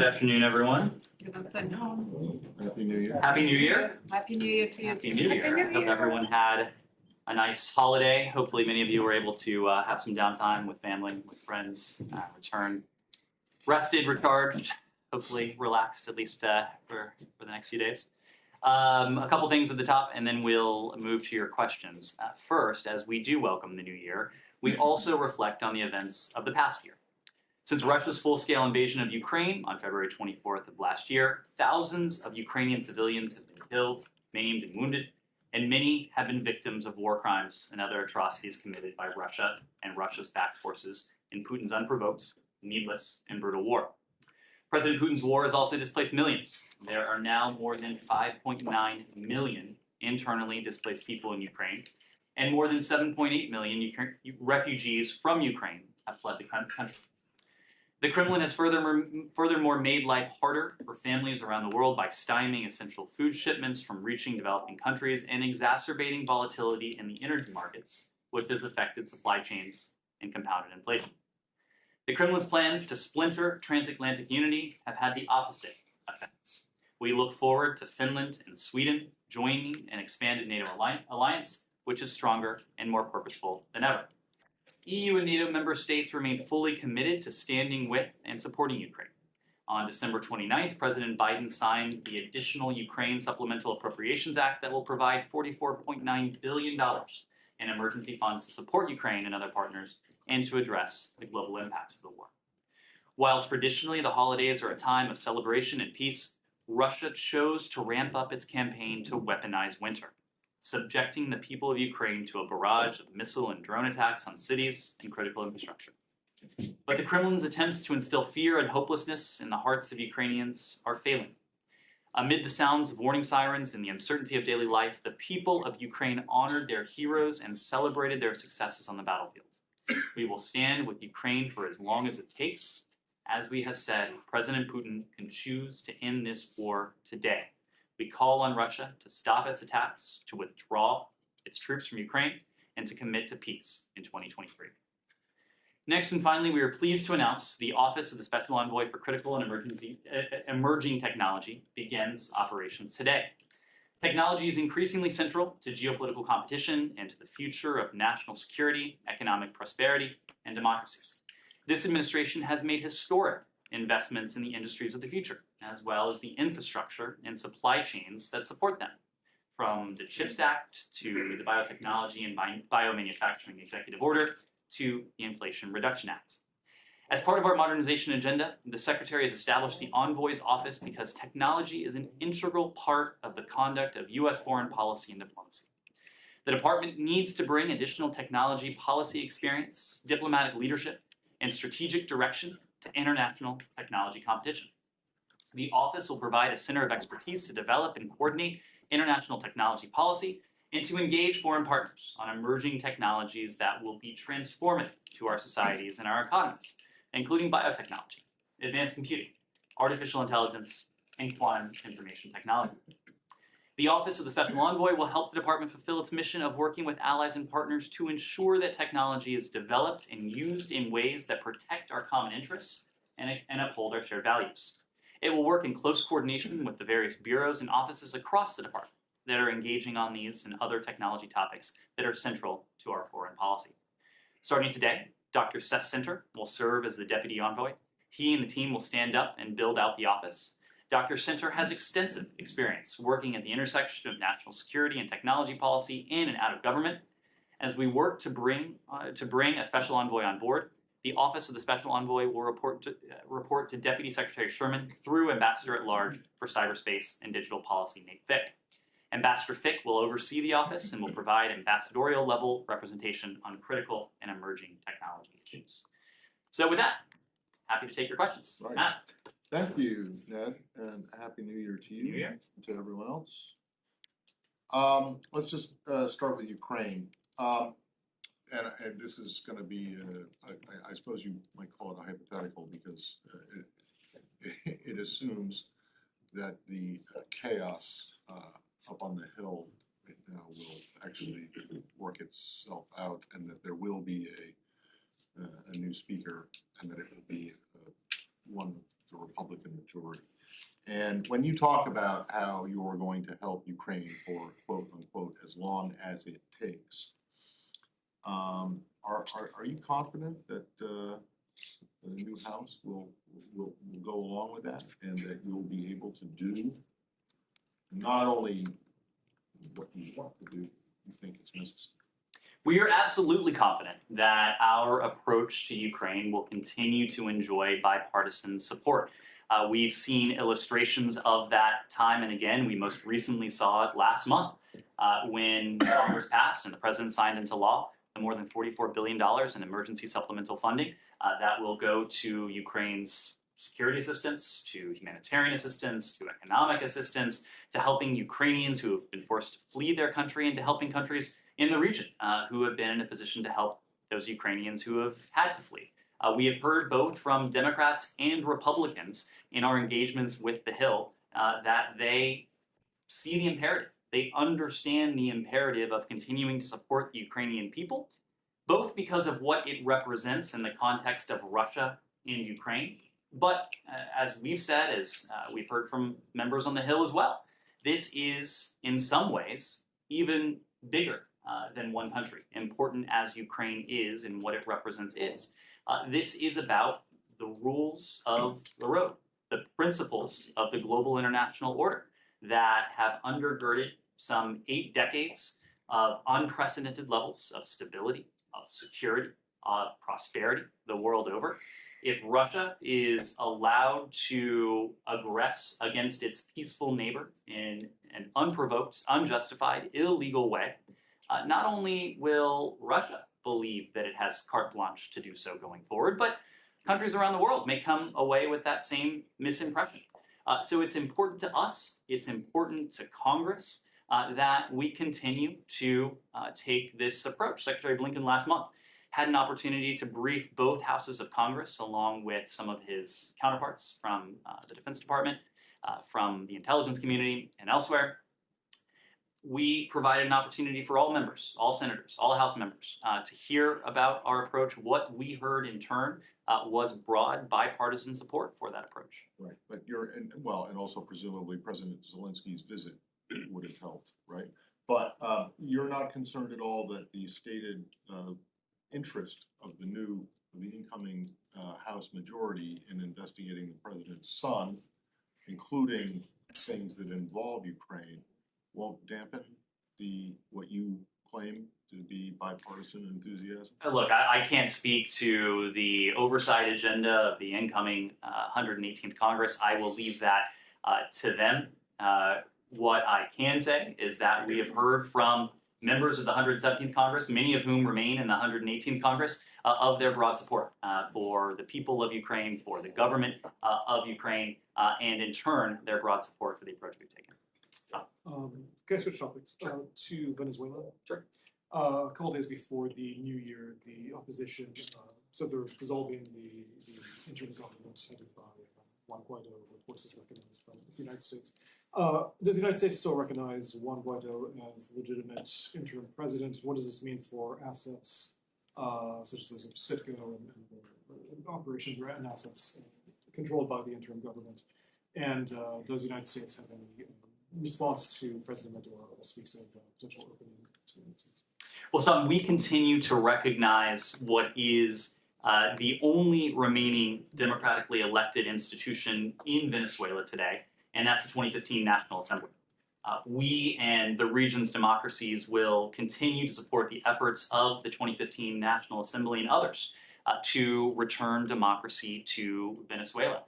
Good afternoon, everyone. Good afternoon. Happy New Year. Happy New Year. Happy New Year to you. Happy New Year. I hope everyone had a nice holiday. Hopefully many of you were able to have some downtime with family, with friends, return rested, recharged, hopefully relaxed at least for the next few days. A couple things at the top, and then we'll move to your questions. First, as we do welcome the new year, we also reflect on the events of the past year. Since Russia's full-scale invasion of Ukraine on February 24th of last year, thousands of Ukrainian civilians have been killed, maimed, and wounded, and many have been victims of war crimes and other atrocities committed by Russia and Russia's backed forces in Putin's unprovoked, needless, and brutal war. President Putin's war has also displaced millions. There are now more than 5.9 million internally displaced people in Ukraine, and more than 7.8 million refugees from Ukraine have fled the country. The Kremlin has furthermore made life harder for families around the world by stymieing essential food shipments from reaching developing countries and exacerbating volatility in the energy markets, which has affected supply chains and compounded inflation. The Kremlin's plans to splinter transatlantic unity have had the opposite effects. We look forward to Finland and Sweden joining an expanded NATO alliance, which is stronger and more purposeful than ever. EU and NATO member states remain fully committed to standing with and supporting Ukraine. On December 29th, President Biden signed the additional Ukraine Supplemental Appropriations Act that will provide $44.9 billion in emergency funds to support Ukraine and other partners and to address the global impacts of the war. While traditionally the holidays are a time of celebration and peace, Russia chose to ramp up its campaign to weaponize winter, subjecting the people of Ukraine to a barrage of missile and drone attacks on cities and critical infrastructure. But the Kremlin's attempts to instill fear and hopelessness in the hearts of Ukrainians are failing. Amid the sounds of warning sirens and the uncertainty of daily life, the people of Ukraine honored their heroes and celebrated their successes on the battlefield. We will stand with Ukraine for as long as it takes. As we have said, President Putin can choose to end this war today. We call on Russia to stop its attacks, to withdraw its troops from Ukraine, and to commit to peace in 2023. Next and finally, we are pleased to announce the Office of the Special Envoy for Critical and Emerging Technology begins operations today. Technology is increasingly central to geopolitical competition and to the future of national security, economic prosperity, and democracy. This administration has made historic investments in the industries of the future, as well as the infrastructure and supply chains that support them, from the CHIPS Act to the Biotechnology and Biomanufacturing Executive Order to the Inflation Reduction Act. As part of our modernization agenda, the Secretary has established the Envoy's Office because technology is an integral part of the conduct of U.S. foreign policy and diplomacy. The department needs to bring additional technology policy experience, diplomatic leadership, and strategic direction to international technology competition. The office will provide a center of expertise to develop and coordinate international technology policy and to engage foreign partners on emerging technologies that will be transformative to our societies and our economies, including biotechnology, advanced computing, artificial intelligence, and quantum information technology. The Office of the Special Envoy will help the department fulfill its mission of working with allies and partners to ensure that technology is developed and used in ways that protect our common interests and uphold our shared values. It will work in close coordination with the various bureaus and offices across the department that are engaging on these and other technology topics that are central to our foreign policy. Starting today, Dr. Seth Center will serve as the Deputy Envoy. He and the team will stand up and build out the office. Dr. Center has extensive experience working at the intersection of national security and technology policy in and out of government. As we work to bring a special envoy on board, the Office of the Special Envoy will report to Deputy Secretary Sherman through Ambassador at Large for Cyberspace and Digital Policy, Nate Fick. Ambassador Fick will oversee the office and will provide ambassadorial level representation on critical and emerging technology issues. So with that, happy to take your questions. Right. Matt. Thank you, Ned, and Happy New Year to you. New Year. To everyone else. Let's just start with Ukraine. And this is going to be, I suppose you might call it a hypothetical because it assumes that the chaos up on the Hill right now will actually work itself out, and that there will be a new speaker, and that it will be one of the Republican majority. And when you talk about how you're going to help Ukraine for quote unquote as long as it takes, are you confident that the new House will go along with that, and that you'll be able to do not only what you want to do, you think is necessary? We are absolutely confident that our approach to Ukraine will continue to enjoy bipartisan support. We've seen illustrations of that time and again. We most recently saw it last month when Congress passed and the president signed into law the more than $44 billion in emergency supplemental funding that will go to Ukraine's security assistance, to humanitarian assistance, to economic assistance, to helping Ukrainians who have been forced to flee their country, and to helping countries in the region who have been in a position to help those Ukrainians who have had to flee. We have heard both from Democrats and Republicans in our engagements with the Hill that they see the imperative. They understand the imperative of continuing to support the Ukrainian people, both because of what it represents in the context of Russia in Ukraine, but as we've said, as we've heard from members on the Hill as well, this is in some ways even bigger than one country, important as Ukraine is and what it represents is. This is about the rules of the road, the principles of the global international order that have undergirded some 8 decades of unprecedented levels of stability, of security, of prosperity the world over. If Russia is allowed to aggress against its peaceful neighbor in an unprovoked, unjustified, illegal way, not only will Russia believe that it has carte blanche to do so going forward, but countries around the world may come away with that same misimpression. So it's important to us, it's important to Congress that we continue to take this approach. Secretary Blinken last month had an opportunity to brief both houses of Congress along with some of his counterparts from the Defense Department, from the intelligence community, and elsewhere. We provided an opportunity for all members, all senators, all House members to hear about our approach. What we heard in turn was broad bipartisan support for that approach. Right, but and also presumably President Zelensky's visit would have helped, right? But you're not concerned at all that the stated interest of the incoming House majority in investigating the president's son, including things that involve Ukraine, won't dampen what you claim to be bipartisan enthusiasm? Look, I can't speak to the oversight agenda of the incoming 118th Congress. I will leave that to them. What I can say is that we have heard from members of the 117th Congress, many of whom remain in the 118th Congress, of their broad support for the people of Ukraine, for the government of Ukraine, and in turn, their broad support for the approach we've taken. Can I switch topics to Venezuela? Sure. A couple days before the new year, the opposition said they're dissolving the interim government headed by Juan Guaido, who of course is recognized by the United States. Does the United States still recognize Juan Guaido as legitimate interim president? What does this mean for assets such as those of Citgo and operations and assets controlled by the interim government? And does the United States have any response to President Maduro, who speaks of potential opening to the United States? Well, Sean, we continue to recognize what is the only remaining democratically elected institution in Venezuela today, and that's the 2015 National Assembly. We and the region's democracies will continue to support the efforts of the 2015 National Assembly and others to return democracy to Venezuela.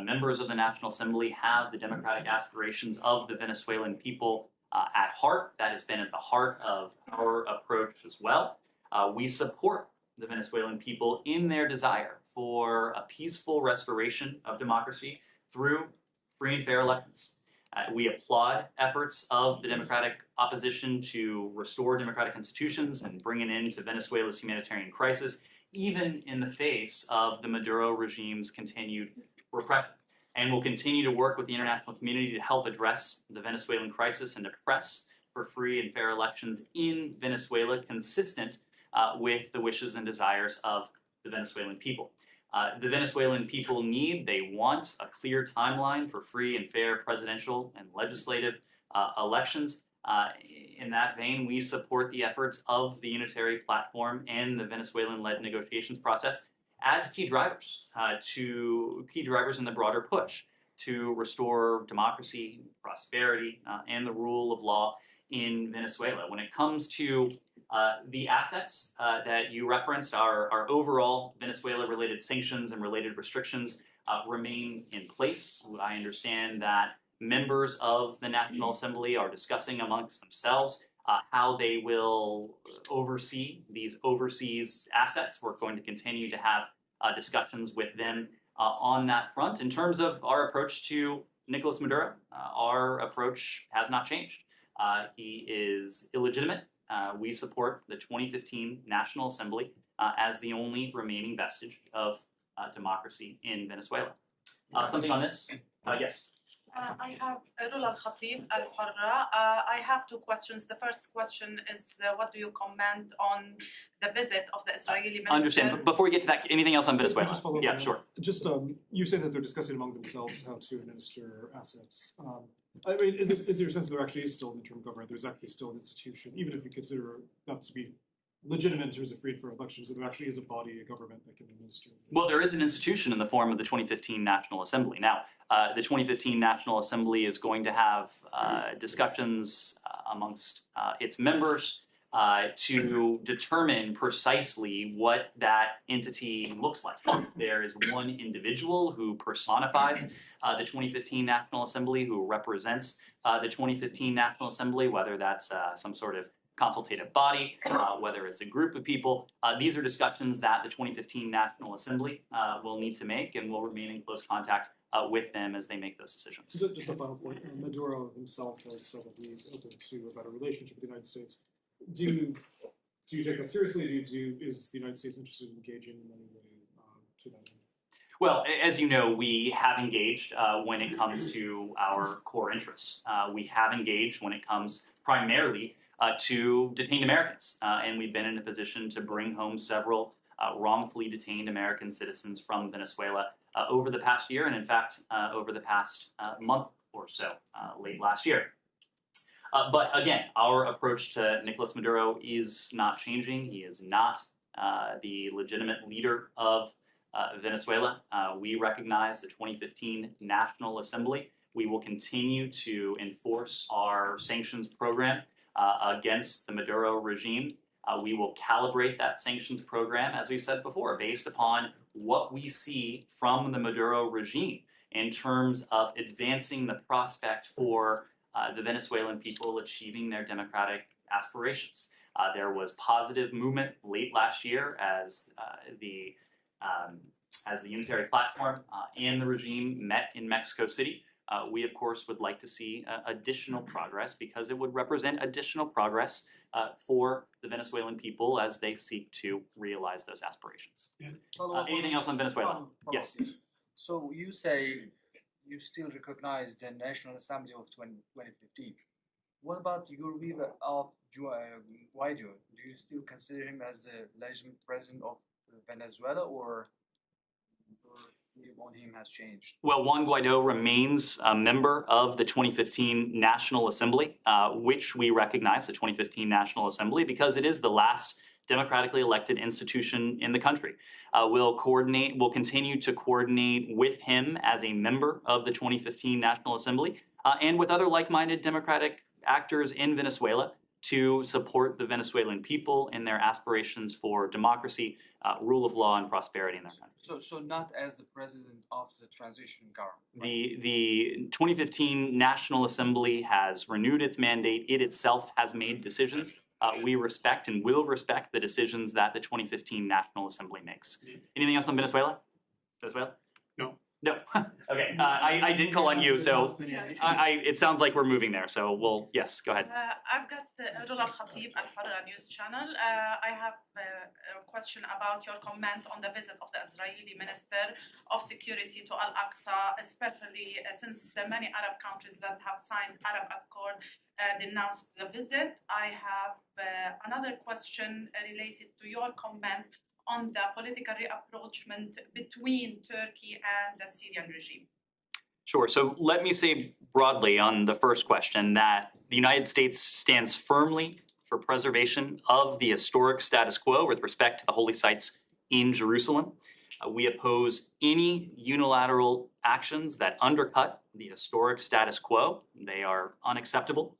Members of the National Assembly have the democratic aspirations of the Venezuelan people at heart. That has been at the heart of our approach as well. We support the Venezuelan people in their desire for a peaceful restoration of democracy through free and fair elections. We applaud efforts of the democratic opposition to restore democratic institutions and bring an end to Venezuela's humanitarian crisis, even in the face of the Maduro regime's continued repression. And we'll continue to work with the international community to help address the Venezuelan crisis and to press for free and fair elections in Venezuela, consistent with the wishes and desires of the Venezuelan people. The Venezuelan people they want a clear timeline for free and fair presidential and legislative elections. In that vein, we support the efforts of the unitary platform and the Venezuelan-led negotiations process as key drivers in the broader push to restore democracy, prosperity, and the rule of law in Venezuela. When it comes to the assets that you referenced, our overall Venezuela-related sanctions and related restrictions remain in place. I understand that members of the National Assembly are discussing amongst themselves how they will oversee these overseas assets. We're going to continue to have discussions with them on that front. In terms of our approach to Nicolas Maduro, our approach has not changed. He is illegitimate. We support the 2015 National Assembly as the only remaining vestige of democracy in Venezuela. Something on this? Yes. I have Erol Al-Khatib Al-Hurra. I have two questions. The first question is, what do you comment on the visit of the Israeli minister? Understand. But before we get to that, anything else on Venezuela? Just follow up Yeah, on that. sure. Just you say that they're discussing among themselves how to administer assets. I mean, is there a sense that there actually is still an interim government? There's actually still an institution, even if we consider that to be legitimate in terms of free and fair elections, that there actually is a body, a government that can administer. Well, there is an institution in the form of the 2015 National Assembly. Now, the 2015 National Assembly is going to have discussions amongst its members to determine precisely what that entity looks like. There is one individual who personifies the 2015 National Assembly, who represents the 2015 National Assembly, whether that's some sort of consultative body, whether it's a group of people. These are discussions that the 2015 National Assembly will need to make, and will remain in close contact with them as they make those decisions. So just a final point, Maduro himself has said that he's open to a better relationship with the United States. Do you take that seriously? Is the United States interested in engaging in any way to that end? Well, as you know, we have engaged when it comes to our core interests. We have engaged when it comes primarily to detained Americans. And we've been in a position to bring home several wrongfully detained American citizens from Venezuela over the past year, and in fact, over the past month or so, late last year. But again, our approach to Nicolas Maduro is not changing. He is not the legitimate leader of Venezuela. We recognize the 2015 National Assembly. We will continue to enforce our sanctions program against the Maduro regime. We will calibrate that sanctions program, as we've said before, based upon what we see from the Maduro regime in terms of advancing the prospect for the Venezuelan people achieving their democratic aspirations. There was positive movement late last year as the unitary platform and the regime met in Mexico City. We, of course, would like to see additional progress, because it would represent additional progress for the Venezuelan people as they seek to realize those aspirations. Anything else on Venezuela? Yes. So you say you still recognize the National Assembly of 2015. What about your view of Guaido? Do you still consider him as the legitimate president of Venezuela, or your view on him has changed? Well, Juan Guaido remains a member of the 2015 National Assembly, which we recognize, the 2015 National Assembly, because it is the last democratically elected institution in the country. We'll continue to coordinate with him as a member of the 2015 National Assembly and with other like-minded democratic actors in Venezuela to support the Venezuelan people in their aspirations for democracy, rule of law, and prosperity in their country. So not as the president of the transition government. Right? The 2015 National Assembly has renewed its mandate. It itself has made decisions. We respect and will respect the decisions that the 2015 National Assembly makes. Anything else on Venezuela? Venezuela? No. Okay. I did call on you, so Yes. it sounds like we're moving there. So yes, go ahead. I've got the Erol Al-Khatib Al-Hurra news channel. I have a question about your comment on the visit of the Israeli Minister of Security to Al-Aqsa, especially since many Arab countries that have signed Arab Accord denounced the visit. I have another question related to your comment on the political rapprochement between Turkey and the Syrian regime? Sure. So let me say broadly on the first question that the United States stands firmly for preservation of the historic status quo with respect to the holy sites in Jerusalem. We oppose any unilateral actions that undercut the historic status quo. They are unacceptable.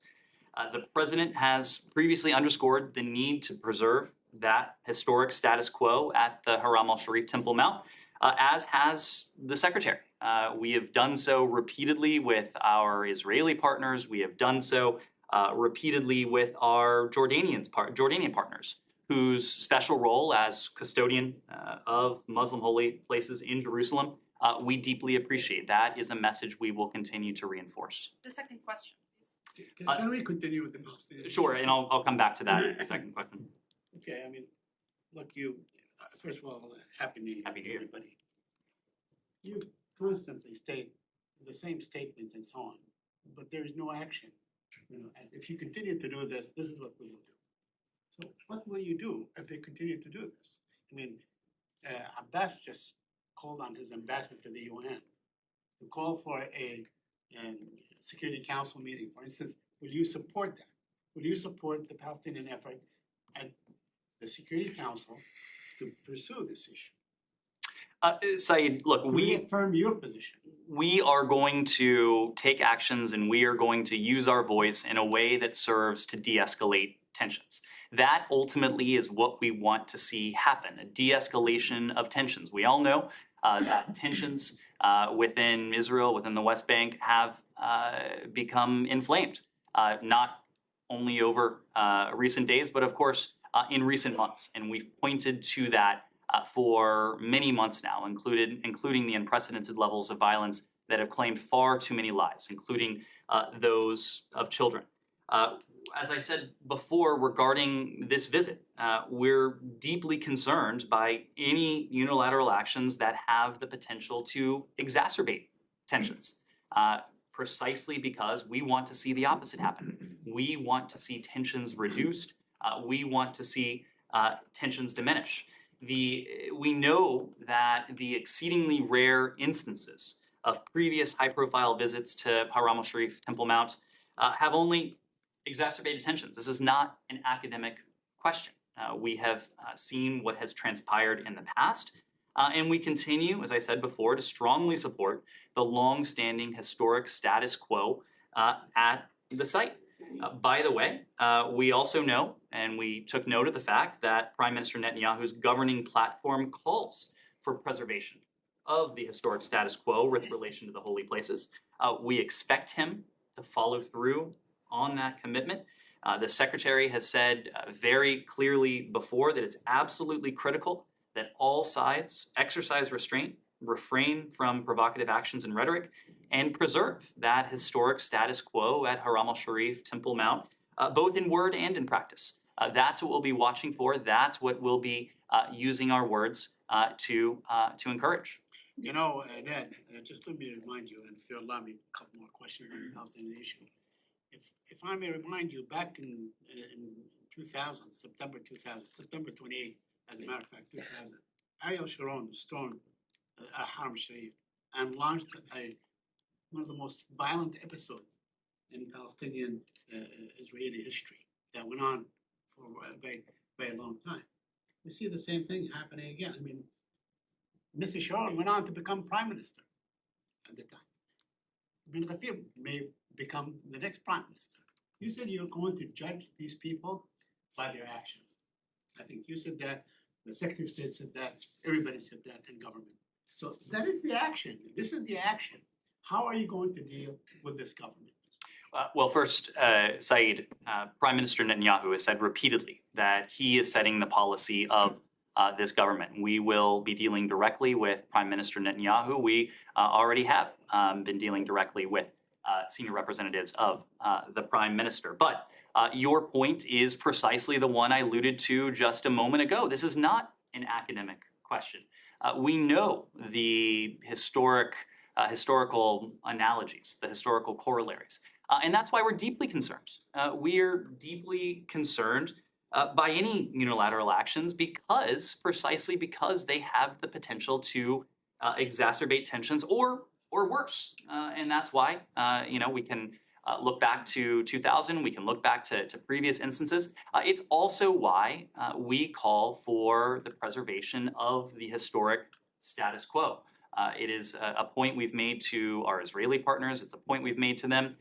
The president has previously underscored the need to preserve that historic status quo at the Haram al-Sharif Temple Mount, as has the secretary. We have done so repeatedly with our Israeli partners. We have done so repeatedly with our Jordanian partners, whose special role as custodian of Muslim holy places in Jerusalem, we deeply appreciate. That is a message we will continue to reinforce. The second question, please. Can we continue with the Palestinian? Sure, and I'll come back to that in a second question. Okay, I mean, look, you, first of all, Happy New Year, Happy New Year. everybody. You constantly state the same statements and so on, but there is no action. You know, and if you continue to do this, this is what we will do. So what will you do if they continue to do this? I mean, Abbas just called on his ambassador to the UN to call for a Security Council meeting, for instance. Will you support that? Will you support the Palestinian effort at the Security Council to pursue this issue? Saeed, look, we Reaffirm your position. are going to take actions and we are going to use our voice in a way that serves to de-escalate tensions. That ultimately is what we want to see happen, a de-escalation of tensions. We all know that tensions within Israel, within the West Bank, have become inflamed, not only over recent days, but of course in recent months. And we've pointed to that for many months now, including the unprecedented levels of violence that have claimed far too many lives, including those of children. As I said before regarding this visit, we're deeply concerned by any unilateral actions that have the potential to exacerbate tensions, precisely because we want to see the opposite happen. We want to see tensions reduced. We want to see tensions diminish. We know that the exceedingly rare instances of previous high-profile visits to Haram al-Sharif Temple Mount have only exacerbated tensions. This is not an academic question. We have seen what has transpired in the past, and we continue, as I said before, to strongly support the long-standing historic status quo at the site. By the way, we also know, and we took note of the fact that Prime Minister Netanyahu's governing platform calls for preservation of the historic status quo with relation to the holy places. We expect him to follow through on that commitment. The Secretary has said very clearly before that it's absolutely critical that all sides exercise restraint, refrain from provocative actions and rhetoric, and preserve that historic status quo at Haram al-Sharif Temple Mount, both in word and in practice. That's what we'll be watching for. That's what we'll be using our words to encourage. You know, Ned, just let me remind you, and if you'll allow me a couple more questions on the Palestinian issue. If I may remind you, back in 2000, September 28th, as a matter of fact, 2000, Ariel Sharon stormed Haram Sharif and launched one of the most violent episodes in Palestinian Israeli history that went on for a very, very long time. We see the same thing happening again. I mean, Mr. Sharon went on to become prime minister at the time. Ben Gvir may become the next prime minister. You said you're going to judge these people by their actions. I think you said that, the Secretary of State said that, everybody said that in government. So that is the action. This is the action. How are you going to deal with this government? Well, first, Saeed, Prime Minister Netanyahu has said repeatedly that he is setting the policy of this government. We will be dealing directly with Prime Minister Netanyahu. We already have been dealing directly with senior representatives of the Prime Minister. But your point is precisely the one I alluded to just a moment ago. This is not an academic question. We know the historical analogies, the historical corollaries. And that's why we're deeply concerned. We are deeply concerned by any unilateral actions precisely because they have the potential to exacerbate tensions or worse. And that's why, we can look back to 2000, we can look back to previous instances. It's also why we call for the preservation of the historic status quo. It is a point we've made to our Israeli partners. It's a point we've made to them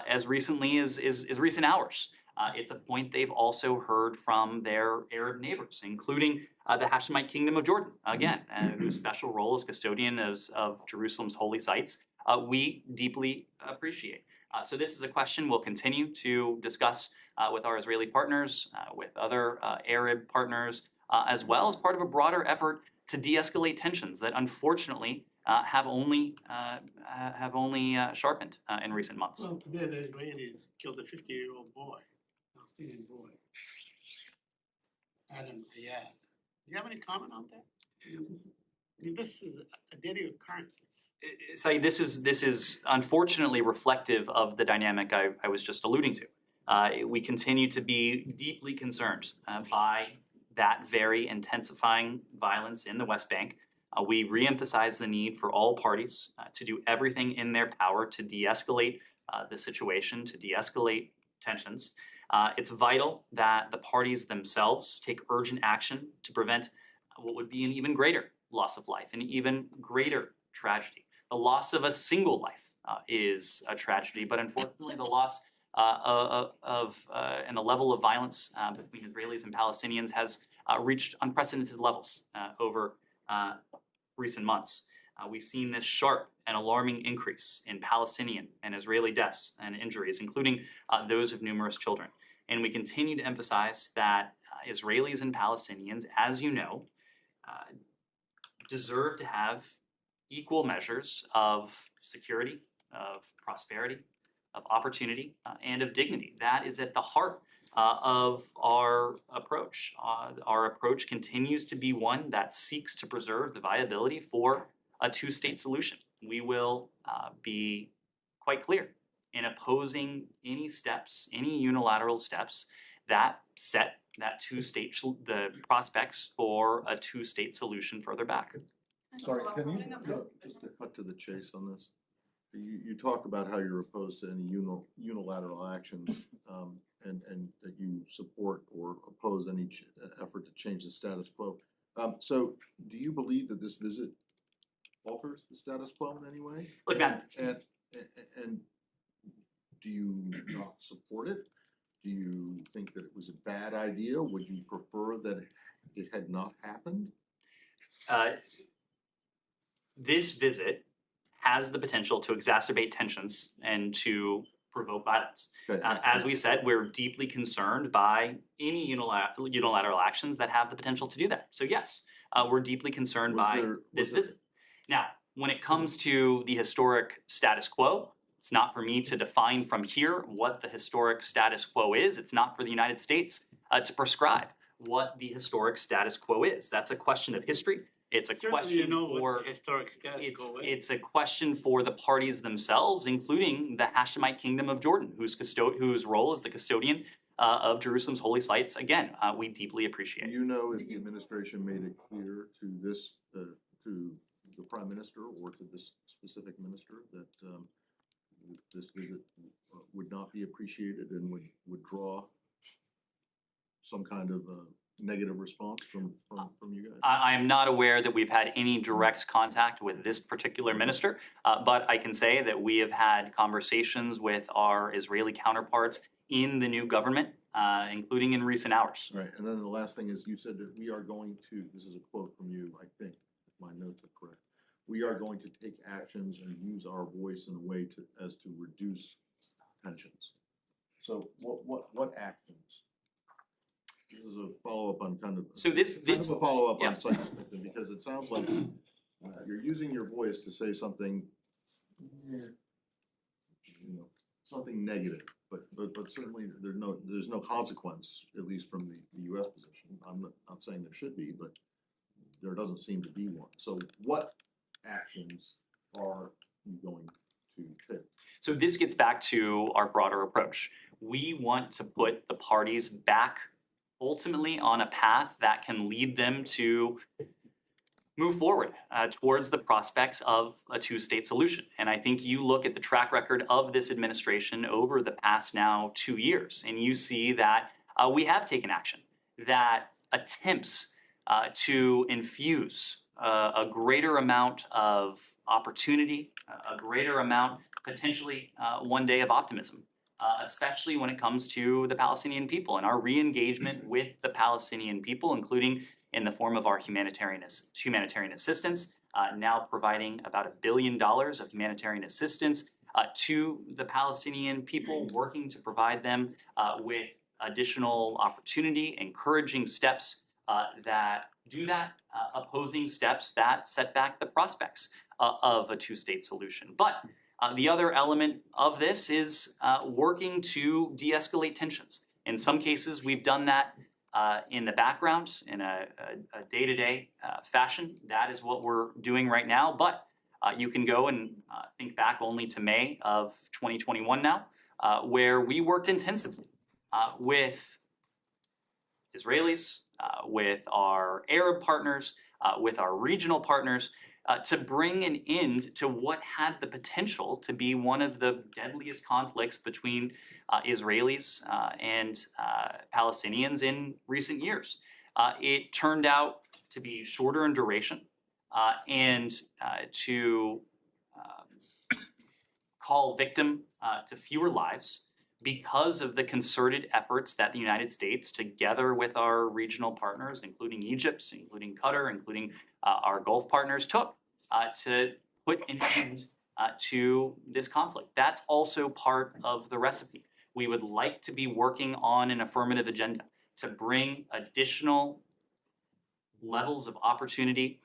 as recently as recent hours. It's a point they've also heard from their Arab neighbors, including the Hashemite Kingdom of Jordan, again, whose special role as custodian of Jerusalem's holy sites we deeply appreciate. So this is a question we'll continue to discuss with our Israeli partners, with other Arab partners, as well as part of a broader effort to de-escalate tensions that unfortunately have only sharpened in recent months. Well, today the Israelis killed a 50-year-old boy, Palestinian boy, Adam Ayad. Do you have any comment on that? I mean, this is a daily occurrence. Saeed, this is unfortunately reflective of the dynamic I was just alluding to. We continue to be deeply concerned by that very intensifying violence in the West Bank. We reemphasize the need for all parties to do everything in their power to de-escalate the situation, to de-escalate tensions. It's vital that the parties themselves take urgent action to prevent what would be an even greater loss of life, an even greater tragedy. The loss of a single life is a tragedy, but unfortunately the loss and the level of violence between Israelis and Palestinians has reached unprecedented levels over recent months. We've seen this sharp and alarming increase in Palestinian and Israeli deaths and injuries, including those of numerous children. And we continue to emphasize that Israelis and Palestinians, as you know, deserve to have equal measures of security, of prosperity, of opportunity, and of dignity. That is at the heart of our approach. Our approach continues to be one that seeks to preserve the viability for a two-state solution. We will be quite clear in opposing any steps, any unilateral steps that set that the prospects for a two-state solution further back. Sorry, can you, just to cut to the chase on this? You talk about how you're opposed to any unilateral actions, and that you support or oppose any effort to change the status quo. So do you believe that this visit alters the status quo in any way? Look, Matt. And do you not support it? Do you think that it was a bad idea? Would you prefer that it had not happened? This visit has the potential to exacerbate tensions and to provoke violence. Okay. As we said, we're deeply concerned by any unilateral actions that have the potential to do that. So yes, we're deeply concerned by this visit. Now, when it comes to the historic status quo, it's not for me to define from here what the historic status quo is. It's not for the United States to prescribe what the historic status quo is. That's a question of history. It's a question for what the historic status quo is. It's a question for the parties themselves, including the Hashemite Kingdom of Jordan, whose role as the custodian of Jerusalem's holy sites. Again, we deeply appreciate. Do you know if the administration made it clear to this to the prime minister or to this specific minister that this visit would not be appreciated and would draw some kind of negative response from you guys? I am not aware that we've had any direct contact with this particular minister, but I can say that we have had conversations with our Israeli counterparts in the new government, including in recent hours. Right, and then the last thing is you said that we are going to, this is a quote from you, I think, if my notes are correct, we are going to take actions and use our voice in a way as to reduce tensions. So what actions? This is a follow-up on kind of a follow-up on cycle, because it sounds like you're using your voice to say something, something negative, but certainly there's no consequence, at least from the U.S. position. I'm not saying there should be, but there doesn't seem to be one. So what actions are you going to take? So this gets back to our broader approach. We want to put the parties back ultimately on a path that can lead them to move forward towards the prospects of a two-state solution. And I think you look at the track record of this administration over the past now 2 years, and you see that we have taken action that attempts to infuse a greater amount of opportunity, a greater amount potentially one day of optimism, especially when it comes to the Palestinian people and our re-engagement with the Palestinian people, including in the form of our humanitarian assistance, now providing about $1 billion of humanitarian assistance to the Palestinian people, working to provide them with additional opportunity, encouraging steps that do that, opposing steps that set back the prospects of a two-state solution. But the other element of this is working to de-escalate tensions. In some cases, we've done that in the background in a day-to-day fashion. That is what we're doing right now. But you can go and think back only to May of 2021 now, where we worked intensively with Israelis, with our Arab partners, with our regional partners, to bring an end to what had the potential to be one of the deadliest conflicts between Israelis and Palestinians in recent years. It turned out to be shorter in duration and to call victim to fewer lives because of the concerted efforts that the United States, together with our regional partners, including Egypt, including Qatar, including our Gulf partners, took to put an end to this conflict. That's also part of the recipe. We would like to be working on an affirmative agenda to bring additional levels of opportunity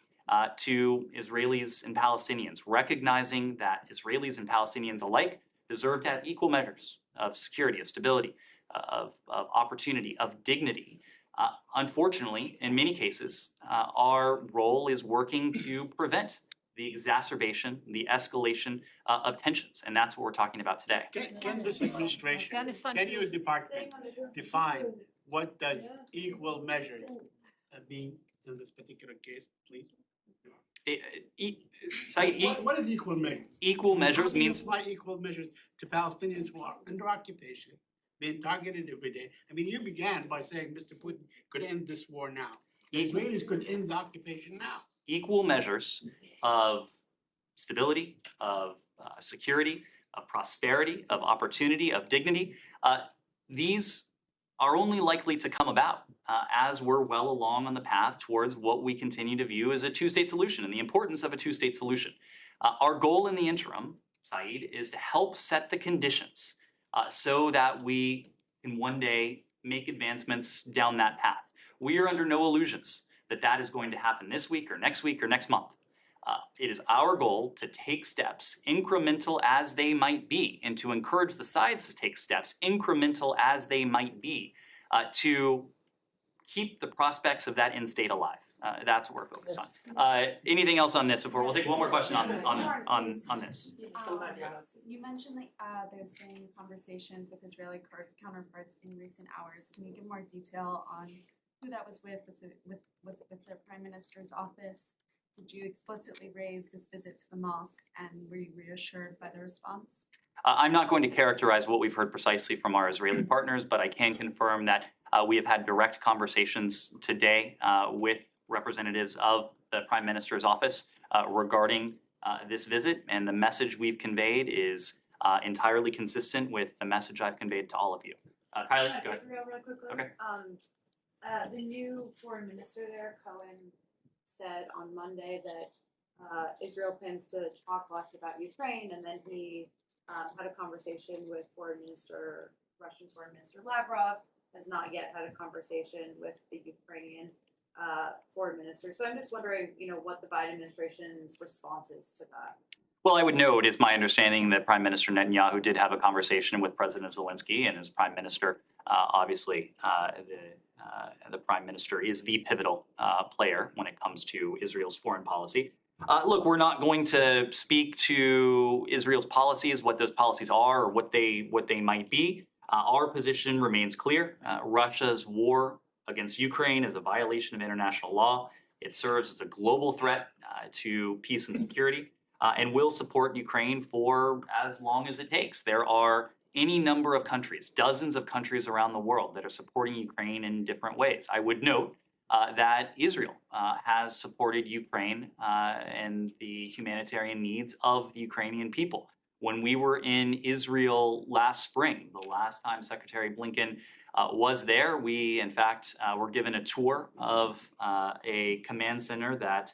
to Israelis and Palestinians, recognizing that Israelis and Palestinians alike deserve to have equal measures of security, of stability, of opportunity, of dignity. Unfortunately, in many cases, our role is working to prevent the exacerbation, the escalation of tensions, and that's what we're talking about today. Can this administration, can your department define what does equal measures mean in this particular case, please? What is equal measures? Equal measures means apply equal measures to Palestinians who are under occupation, being targeted every day. I mean, you began by saying Mr. Putin could end this war now. The Israelis could end the occupation now. Equal measures of stability, of security, of prosperity, of opportunity, of dignity. These are only likely to come about as we're well along on the path towards what we continue to view as a two-state solution and the importance of a two-state solution. Our goal in the interim, Saeed, is to help set the conditions so that we can one day make advancements down that path. We are under no illusions that that is going to happen this week or next month. It is our goal to take steps, incremental as they might be, and to encourage the sides to take steps, incremental as they might be, to keep the prospects of that end state alive. That's what we're focused on. Anything else on this before? We'll take one more question on this. You mentioned that there's been conversations with Israeli counterparts in recent hours. Can you give more detail on who that was with? Was it with the Prime Minister's office? Did you explicitly raise this visit to the mosque, and were you reassured by the response? I'm not going to characterize what we've heard precisely from our Israeli partners, but I can confirm that we have had direct conversations today with representatives of the Prime Minister's office regarding this visit, and the message we've conveyed is entirely consistent with the message I've conveyed to all of you. Kylie, go ahead. Real quickly. Okay. The new foreign minister there, Cohen, said on Monday that Israel plans to talk less about Ukraine, and then he had a conversation with Russian Foreign Minister Lavrov, has not yet had a conversation with the Ukrainian foreign minister. So I'm just wondering, what the Biden administration's response is to that. Well, I would note it's my understanding that Prime Minister Netanyahu did have a conversation with President Zelensky, and as Prime Minister, obviously, the Prime Minister is the pivotal player when it comes to Israel's foreign policy. Look, we're not going to speak to Israel's policies, what those policies are, or what they might be. Our position remains clear. Russia's war against Ukraine is a violation of international law. It serves as a global threat to peace and security, and will support Ukraine for as long as it takes. There are any number of countries, dozens of countries around the world that are supporting Ukraine in different ways. I would note that Israel has supported Ukraine and the humanitarian needs of the Ukrainian people. When we were in Israel last spring, the last time Secretary Blinken was there, we in fact were given a tour of a command center that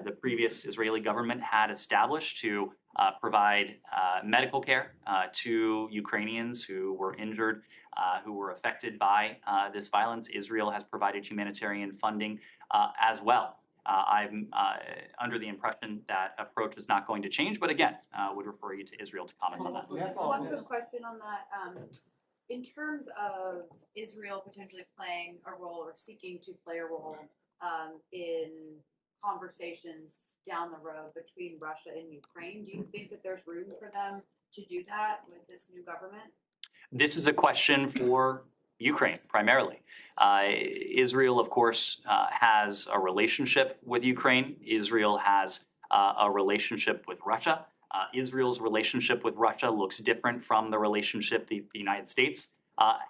the previous Israeli government had established to provide medical care to Ukrainians who were injured, who were affected by this violence. Israel has provided humanitarian funding as well. I'm under the impression that approach is not going to change, but again, would refer you to Israel to comment on that. One quick question on that. In terms of Israel potentially playing a role or seeking to play a role in conversations down the road between Russia and Ukraine, do you think that there's room for them to do that with this new government? This is a question for Ukraine primarily. Israel, of course, has a relationship with Ukraine. Israel has a relationship with Russia. Israel's relationship with Russia looks different from the relationship the United States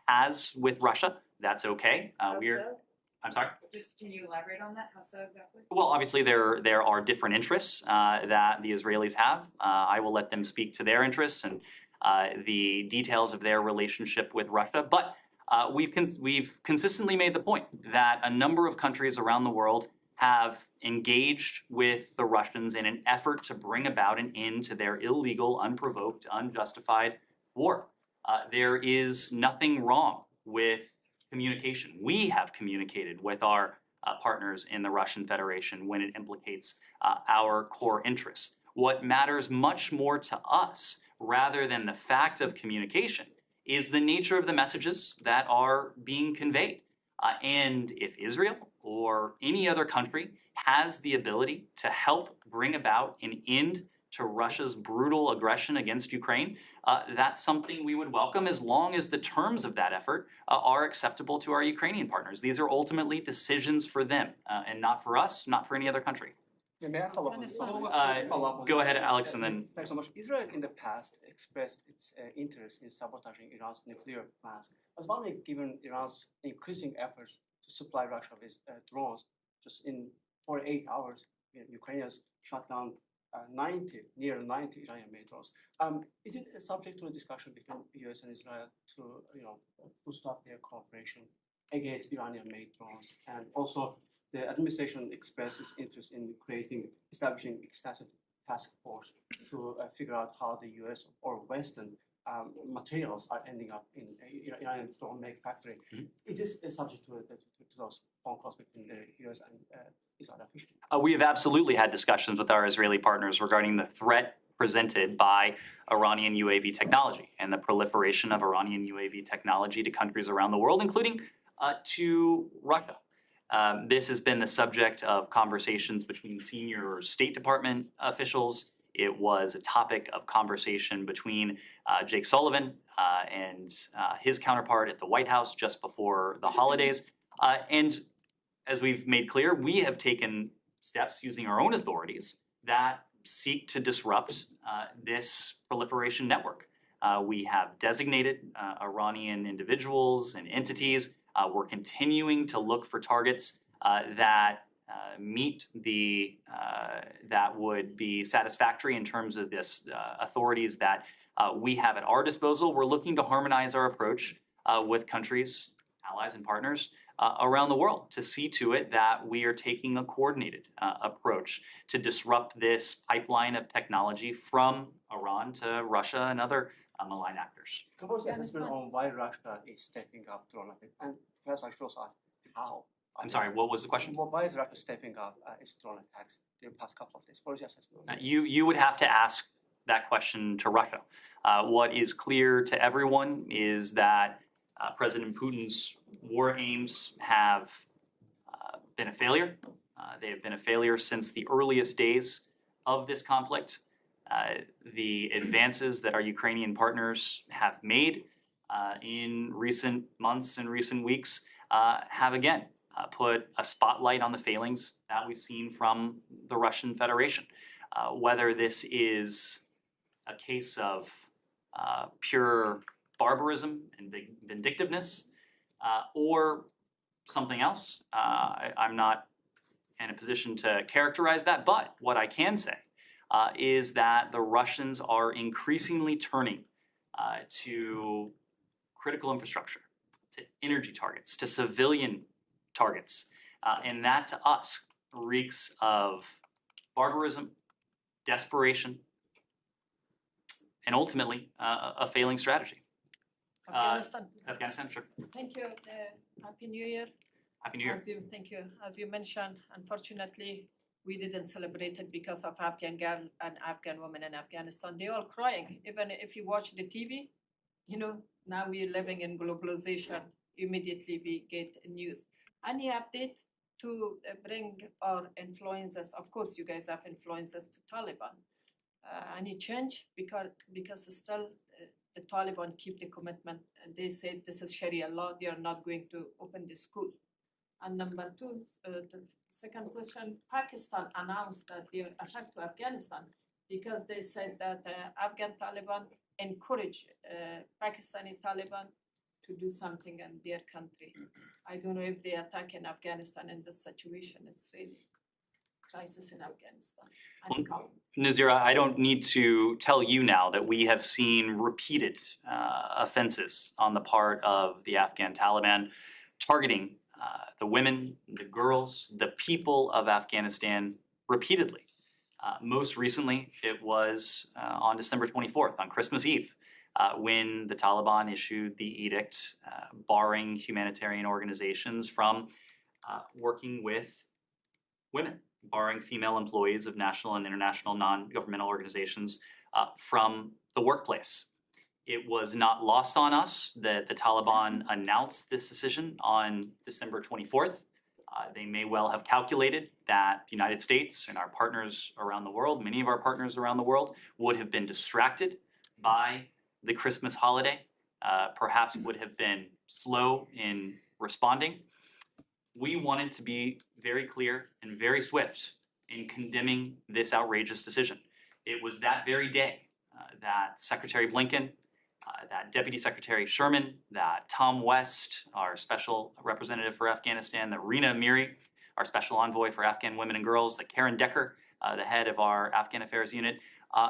has with Russia. That's okay. How so? I'm sorry? Just can you elaborate on that? How so exactly? Well, obviously there are different interests that the Israelis have. I will let them speak to their interests and the details of their relationship with Russia. But we've consistently made the point that a number of countries around the world have engaged with the Russians in an effort to bring about an end to their illegal, unprovoked, unjustified war. There is nothing wrong with communication. We have communicated with our partners in the Russian Federation when it implicates our core interests. What matters much more to us, rather than the fact of communication, is the nature of the messages that are being conveyed. And if Israel or any other country has the ability to help bring about an end to Russia's brutal aggression against Ukraine, that's something we would welcome as long as the terms of that effort are acceptable to our Ukrainian partners. These are ultimately decisions for them and not for us, not for any other country. Yeah, may I follow up on this? Go ahead, Alex, and then Thanks so much. Israel in the past expressed its interest in sabotaging Iran's nuclear plans. I was wondering, given Iran's increasing efforts to supply Russia with drones, just in 48 hours, Ukrainians shot down near 90 Iranian-made drones. Is it subject to a discussion between U.S. and Israel to stop their cooperation against Iranian-made drones? And also, the administration expresses interest in establishing extensive task force to figure out how the U.S. or Western materials are ending up in Iranian drone manufacturing. Mm-hmm. Is this subject to those phone calls between the U.S. and Israel officials? We have absolutely had discussions with our Israeli partners regarding the threat presented by Iranian UAV technology and the proliferation of Iranian UAV technology to countries around the world, including to Russia. This has been the subject of conversations between senior State Department officials. It was a topic of conversation between Jake Sullivan and his counterpart at the White House just before the holidays. And as we've made clear, we have taken steps using our own authorities that seek to disrupt this proliferation network. We have designated Iranian individuals and entities. We're continuing to look for targets that meet that would be satisfactory in terms of this authorities that we have at our disposal. We're looking to harmonize our approach with countries, allies, and partners around the world to see to it that we are taking a coordinated approach to disrupt this pipeline of technology from Iran to Russia and other malign actors. Suppose the assessment on why Russia is stepping up drone attacks, and perhaps I should also ask how. I'm sorry, what was the question? Why is Russia stepping up its drone attacks in the past couple of days? What is your assessment? You would have to ask that question to Russia. What is clear to everyone is that President Putin's war aims have been a failure. They have been a failure since the earliest days of this conflict. The advances that our Ukrainian partners have made in recent months and recent weeks have again put a spotlight on the failings that we've seen from the Russian Federation. Whether this is a case of pure barbarism and vindictiveness or something else, I'm not in a position to characterize that. But what I can say is that the Russians are increasingly turning to critical infrastructure, to energy targets, to civilian targets. And that to us reeks of barbarism, desperation, and ultimately a failing strategy. Afghanistan. Afghanistan, sure. Thank you. Happy New Year. Happy New Year. Thank you. As you mentioned, unfortunately, we didn't celebrate it because of Afghan girl and Afghan women in Afghanistan. They're all crying. Even if you watch the TV, now we're living in globalization. Immediately we get news. Any update to bring our influences? Of course, you guys have influences to Taliban. Any change? Because still the Taliban keep the commitment. They say this is Sharia law. They are not going to open the school. And number two, the second question, Pakistan announced that they are attacked to Afghanistan because they said that Afghan Taliban encourage Pakistani Taliban to do something in their country. I don't know if they attack in Afghanistan in this situation. It's really crisis in Afghanistan. Nazira, I don't need to tell you now that we have seen repeated offenses on the part of the Afghan Taliban targeting the women, the girls, the people of Afghanistan repeatedly. Most recently, it was on December 24th, on Christmas Eve, when the Taliban issued the edict barring humanitarian organizations from working with women, barring female employees of national and international non-governmental organizations from the workplace. It was not lost on us that the Taliban announced this decision on December 24th. They may well have calculated that the United States and our partners around the world, many of our partners around the world, would have been distracted by the Christmas holiday, perhaps would have been slow in responding. We wanted to be very clear and very swift in condemning this outrageous decision. It was that very day that Secretary Blinken, that Deputy Secretary Sherman, that Tom West, our special representative for Afghanistan, that Rina Amiri, our special envoy for Afghan women and girls, that Karen Decker, the head of our Afghan Affairs unit,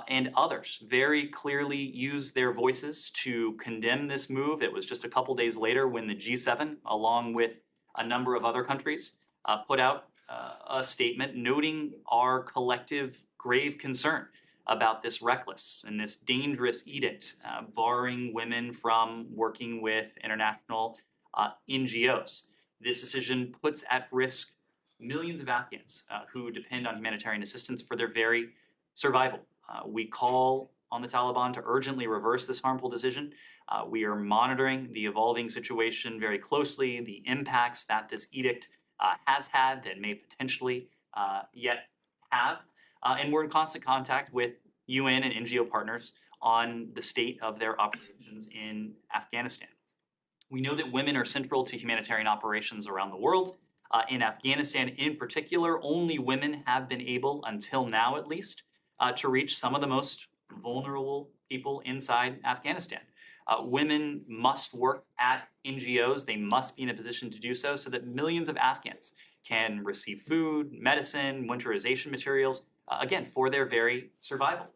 and others very clearly used their voices to condemn this move. It was just a couple days later when the G7, along with a number of other countries, put out a statement noting our collective grave concern about this reckless and this dangerous edict barring women from working with international NGOs. This decision puts at risk millions of Afghans who depend on humanitarian assistance for their very survival. We call on the Taliban to urgently reverse this harmful decision. We are monitoring the evolving situation very closely, the impacts that this edict has had that may potentially yet have. And we're in constant contact with UN and NGO partners on the state of their operations in Afghanistan. We know that women are central to humanitarian operations around the world. In Afghanistan in particular, only women have been able, until now at least, to reach some of the most vulnerable people inside Afghanistan. Women must work at NGOs. They must be in a position to do so that millions of Afghans can receive food, medicine, winterization materials, again, for their very survival.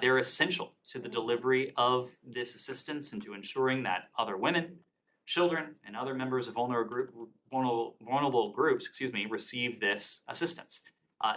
They're essential to the delivery of this assistance and to ensuring that other women, children, and other members of vulnerable groups, receive this assistance.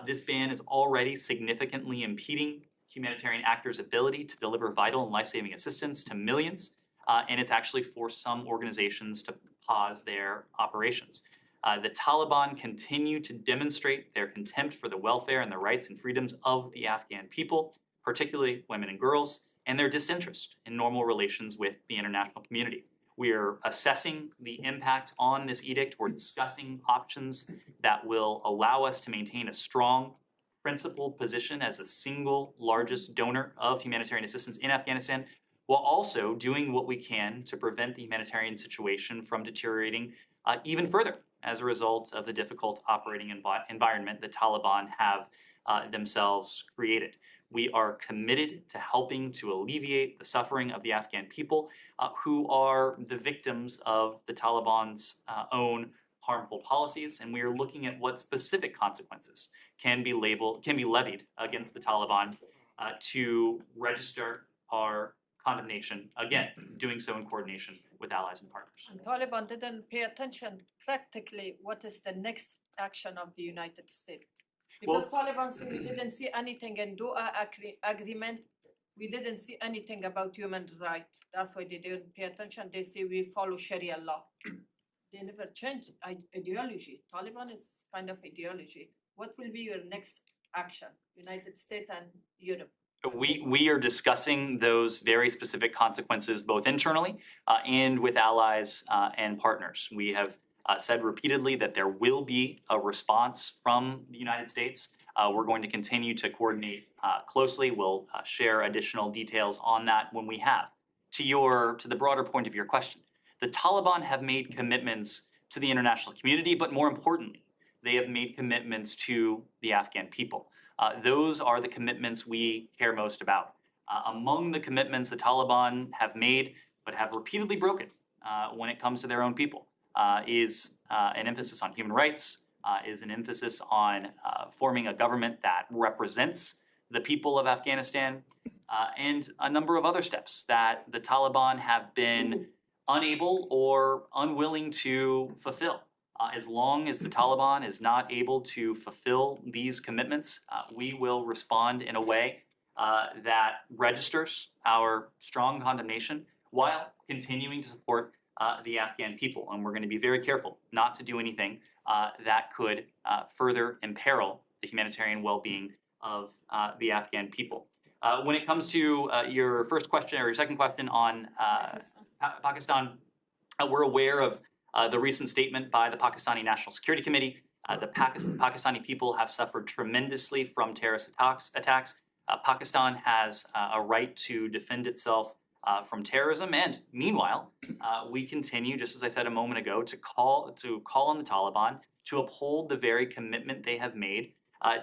This ban is already significantly impeding humanitarian actors' ability to deliver vital and life-saving assistance to millions, and it's actually forced some organizations to pause their operations. The Taliban continue to demonstrate their contempt for the welfare and the rights and freedoms of the Afghan people, particularly women and girls, and their disinterest in normal relations with the international community. We are assessing the impact on this edict. We're discussing options that will allow us to maintain a strong, principled position as a single largest donor of humanitarian assistance in Afghanistan, while also doing what we can to prevent the humanitarian situation from deteriorating even further as a result of the difficult operating environment the Taliban have themselves created. We are committed to helping to alleviate the suffering of the Afghan people who are the victims of the Taliban's own harmful policies, and we are looking at what specific consequences can be levied against the Taliban to register our condemnation, again, doing so in coordination with allies and partners. And Taliban didn't pay attention practically what is the next action of the United States. Because Taliban said we didn't see anything in Doha agreement. We didn't see anything about human rights. That's why they didn't pay attention. They say we follow Sharia law. They never changed ideology. Taliban is kind of ideology. What will be your next action, United States and Europe? We are discussing those very specific consequences both internally and with allies and partners. We have said repeatedly that there will be a response from the United States. We're going to continue to coordinate closely. We'll share additional details on that when we have. To the broader point of your question, the Taliban have made commitments to the international community, but more importantly, they have made commitments to the Afghan people. Those are the commitments we care most about. Among the commitments the Taliban have made but have repeatedly broken when it comes to their own people is an emphasis on human rights, is an emphasis on forming a government that represents the people of Afghanistan, and a number of other steps that the Taliban have been unable or unwilling to fulfill. As long as the Taliban is not able to fulfill these commitments, we will respond in a way that registers our strong condemnation while continuing to support the Afghan people. And we're going to be very careful not to do anything that could further imperil the humanitarian well-being of the Afghan people. When it comes to your first question or your second question on Pakistan, we're aware of the recent statement by the Pakistani National Security Committee. The Pakistani people have suffered tremendously from terrorist attacks. Pakistan has a right to defend itself from terrorism, and meanwhile, we continue, just as I said a moment ago, to call on the Taliban to uphold the very commitment they have made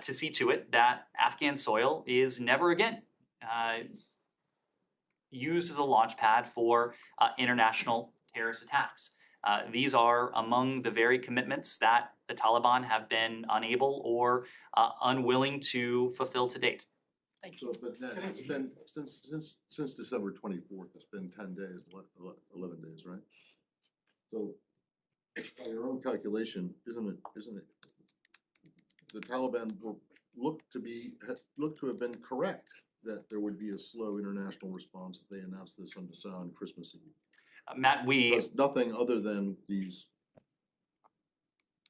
to see to it that Afghan soil is never again used as a launch pad for international terrorist attacks. These are among the very commitments that the Taliban have been unable or unwilling to fulfill to date. Thank you. So, but then, it's been, since December 24th, it's been 10 days, 11 days, right? So, by your own calculation, isn't it, the Taliban look to have been correct that there would be a slow international response if they announced this on Christmas Eve? Matt, Because nothing other than these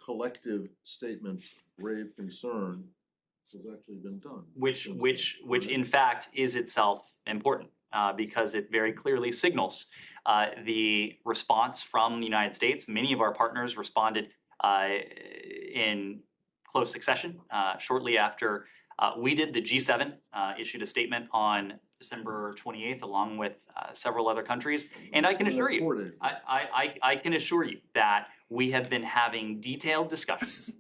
collective statements, grave concern, has actually been done. Which in fact is itself important because it very clearly signals the response from the United States. Many of our partners responded in close succession shortly after we did. The G7 issued a statement on December 28th, along with several other countries. And I can assure you, I can assure you that we have been having detailed discussions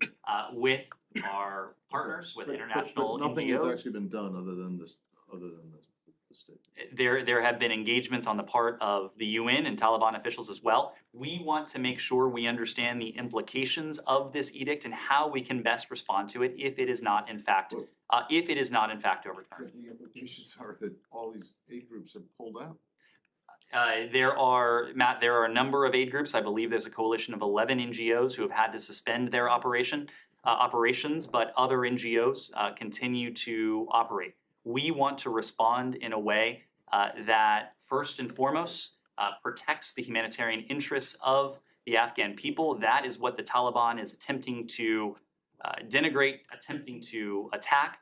with our partners, with international but nothing NGOs. has actually been done other than this statement. There have been engagements on the part of the UN and Taliban officials as well. We want to make sure we understand the implications of this edict and how we can best respond to it if it is not in fact overturned. The implications are that all these aid groups have pulled out. There are a number of aid groups. I believe there's a coalition of 11 NGOs who have had to suspend their operations, but other NGOs continue to operate. We want to respond in a way that first and foremost protects the humanitarian interests of the Afghan people. That is what the Taliban is attempting to denigrate, attempting to attack.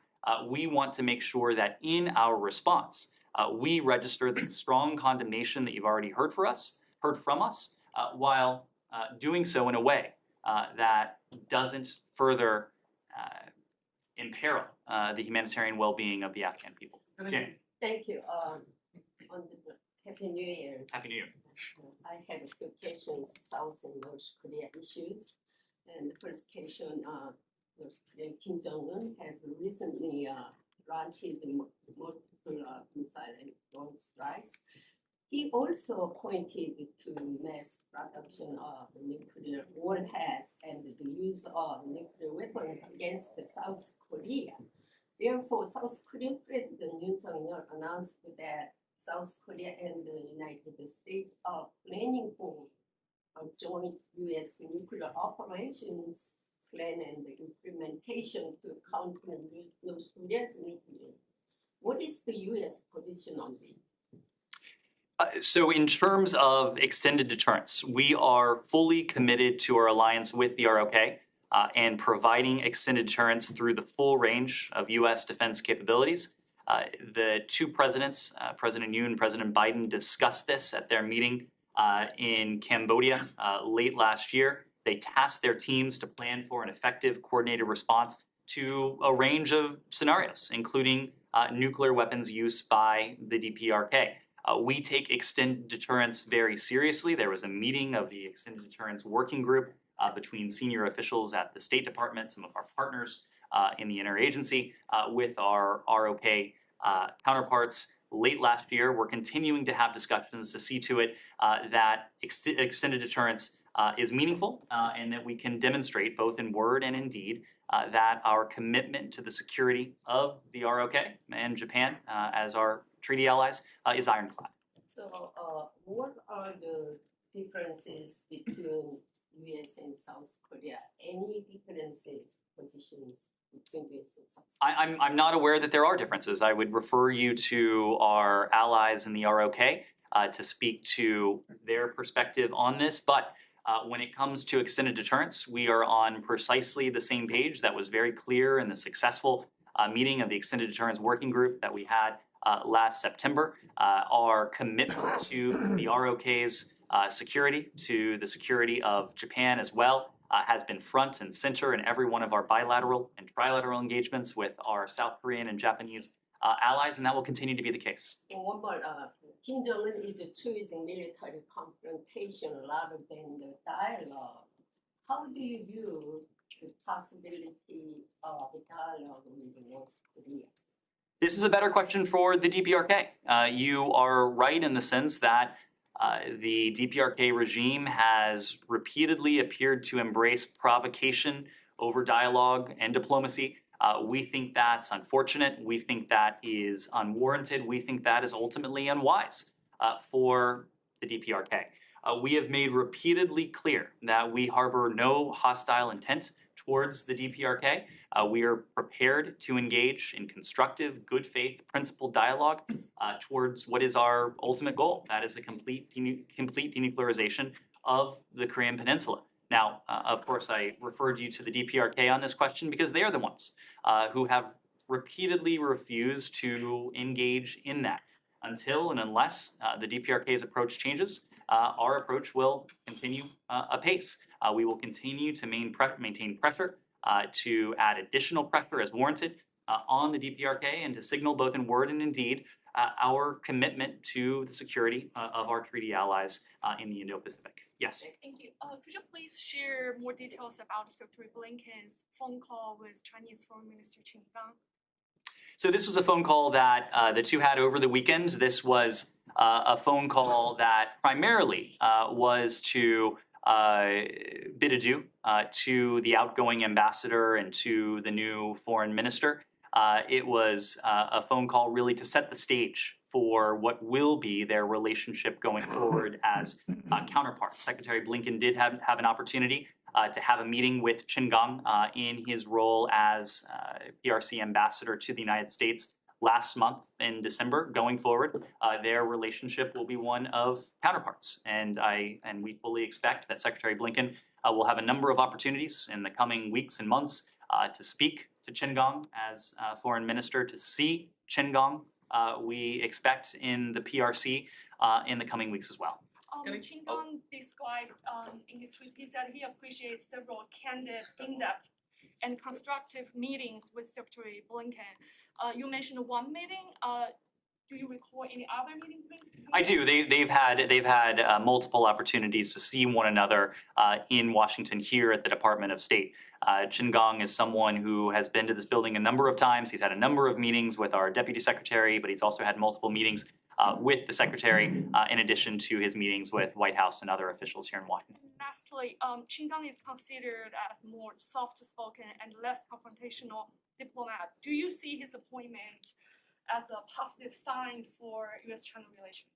We want to make sure that in our response, we register the strong condemnation that you've already heard from us, while doing so in a way that doesn't further imperil the humanitarian well-being of the Afghan people. Thank you. On the Happy New Year. Happy New Year. I had a few questions, South and North Korea issues. And the first question, North Korean Kim Jong-un has recently launched multiple missile and drone strikes. He also pointed to mass production of nuclear warheads and the use of nuclear weapons against South Korea. Therefore, South Korean President Yoon Suk-yeol announced that South Korea and the United States are planning for a joint U.S. nuclear operations plan and implementation to counter North Korea's nuclear. What is the U.S. position on this? So in terms of extended deterrence, we are fully committed to our alliance with the ROK and providing extended deterrence through the full range of U.S. defense capabilities. The two presidents, President Yoon and President Biden, discussed this at their meeting in Cambodia late last year. They tasked their teams to plan for an effective coordinated response to a range of scenarios, including nuclear weapons use by the DPRK. We take extended deterrence very seriously. There was a meeting of the Extended Deterrence Working Group between senior officials at the State Department, some of our partners in the interagency, with our ROK counterparts late last year. We're continuing to have discussions to see to it that extended deterrence is meaningful and that we can demonstrate both in word and in deed that our commitment to the security of the ROK and Japan as our treaty allies is ironclad. So, what are the differences between U.S. and South Korea? Any differences, positions between U.S. and South Korea? I'm not aware that there are differences. I would refer you to our allies in the ROK to speak to their perspective on this. But when it comes to extended deterrence, we are on precisely the same page. That was very clear in the successful meeting of the Extended Deterrence Working Group that we had last September. Our commitment to the ROK's security, to the security of Japan as well, has been front and center in every one of our bilateral and trilateral engagements with our South Korean and Japanese allies, and that will continue to be the case. One more, Kim Jong-un is choosing military confrontation rather than the dialogue. How do you view the possibility of a dialogue with North Korea? This is a better question for the DPRK. You are right in the sense that the DPRK regime has repeatedly appeared to embrace provocation over dialogue and diplomacy. We think that's unfortunate. We think that is unwarranted. We think that is ultimately unwise for the DPRK. We have made repeatedly clear that we harbor no hostile intent towards the DPRK. We are prepared to engage in constructive, good faith, principled dialogue towards what is our ultimate goal. That is the complete denuclearization of the Korean Peninsula. Now, of course, I referred you to the DPRK on this question because they are the ones who have repeatedly refused to engage in that. Until and unless the DPRK's approach changes, our approach will continue apace. We will continue to maintain pressure, to add additional pressure as warranted on the DPRK, and to signal both in word and in deed our commitment to the security of our treaty allies in the Indo-Pacific. Yes? Thank you. Could you please share more details about Secretary Blinken's phone call with Chinese Foreign Minister Qin Gang? So this was a phone call that the two had over the weekend. This was a phone call that primarily was to bid adieu to the outgoing ambassador and to the new foreign minister. It was a phone call really to set the stage for what will be their relationship going forward as counterparts. Secretary Blinken did have an opportunity to have a meeting with Qin Gang in his role as PRC ambassador to the United States last month in December. Going forward, their relationship will be one of counterparts, and we fully expect that Secretary Blinken will have a number of opportunities in the coming weeks and months to speak to Qin Gang as foreign minister, to see Qin Gang. We expect in the PRC in the coming weeks as well. Qin Gang described in his tweet, he said he appreciates several candid, in-depth, and constructive meetings with Secretary Blinken. You mentioned one meeting. do you recall any other meetings? I do. They've had multiple opportunities to see one another in Washington here at the Department of State. Chen Gong is someone who has been to this building a number of times. He's had a number of meetings with our deputy secretary, but he's also had multiple meetings with the secretary, in addition to his meetings with White House and other officials here in Washington. Lastly, Chen Gong is considered as more soft-spoken and less confrontational diplomat. Do you see his appointment as a positive sign for U.S.-China relations?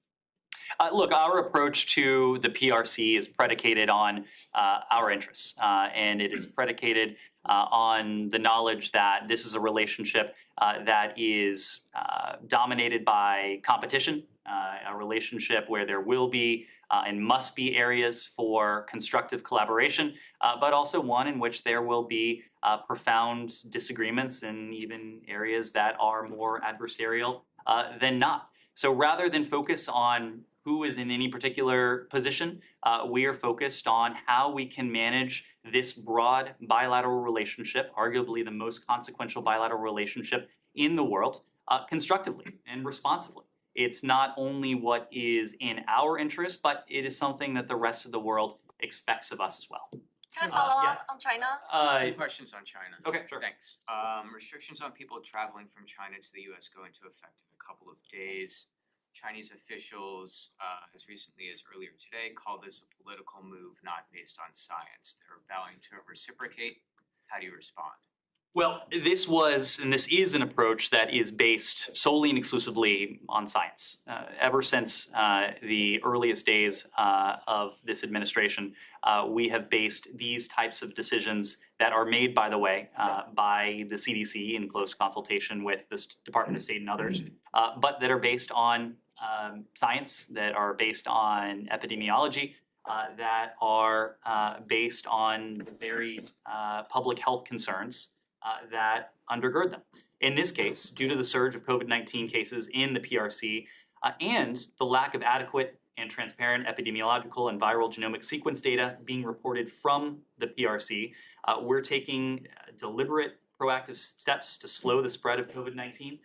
Look, our approach to the PRC is predicated on our interests, and it is predicated on the knowledge that this is a relationship that is dominated by competition, a relationship where there will be and must be areas for constructive collaboration, but also one in which there will be profound disagreements and even areas that are more adversarial than not. So rather than focus on who is in any particular position, we are focused on how we can manage this broad bilateral relationship, arguably the most consequential bilateral relationship in the world, constructively and responsibly. It's not only what is in our interest, but it is something that the rest of the world expects of us as well. Can I follow yeah. up on China? Questions on China. Okay, sure. Thanks. Restrictions on people traveling from China to the U.S. go into effect in a couple of days. Chinese officials, as recently as earlier today, called this a political move not based on science. They're vowing to reciprocate. How do you respond? Well, this was and this is an approach that is based solely and exclusively on science. Ever since the earliest days of this administration, we have based these types of decisions that are made, by the way, by the CDC in close consultation with the Department of State and others, but that are based on science, that are based on epidemiology, that are based on the very public health concerns that undergird them. In this case, due to the surge of COVID-19 cases in the PRC and the lack of adequate and transparent epidemiological and viral genomic sequence data being reported from the PRC, we're taking deliberate, proactive steps to slow the spread of COVID-19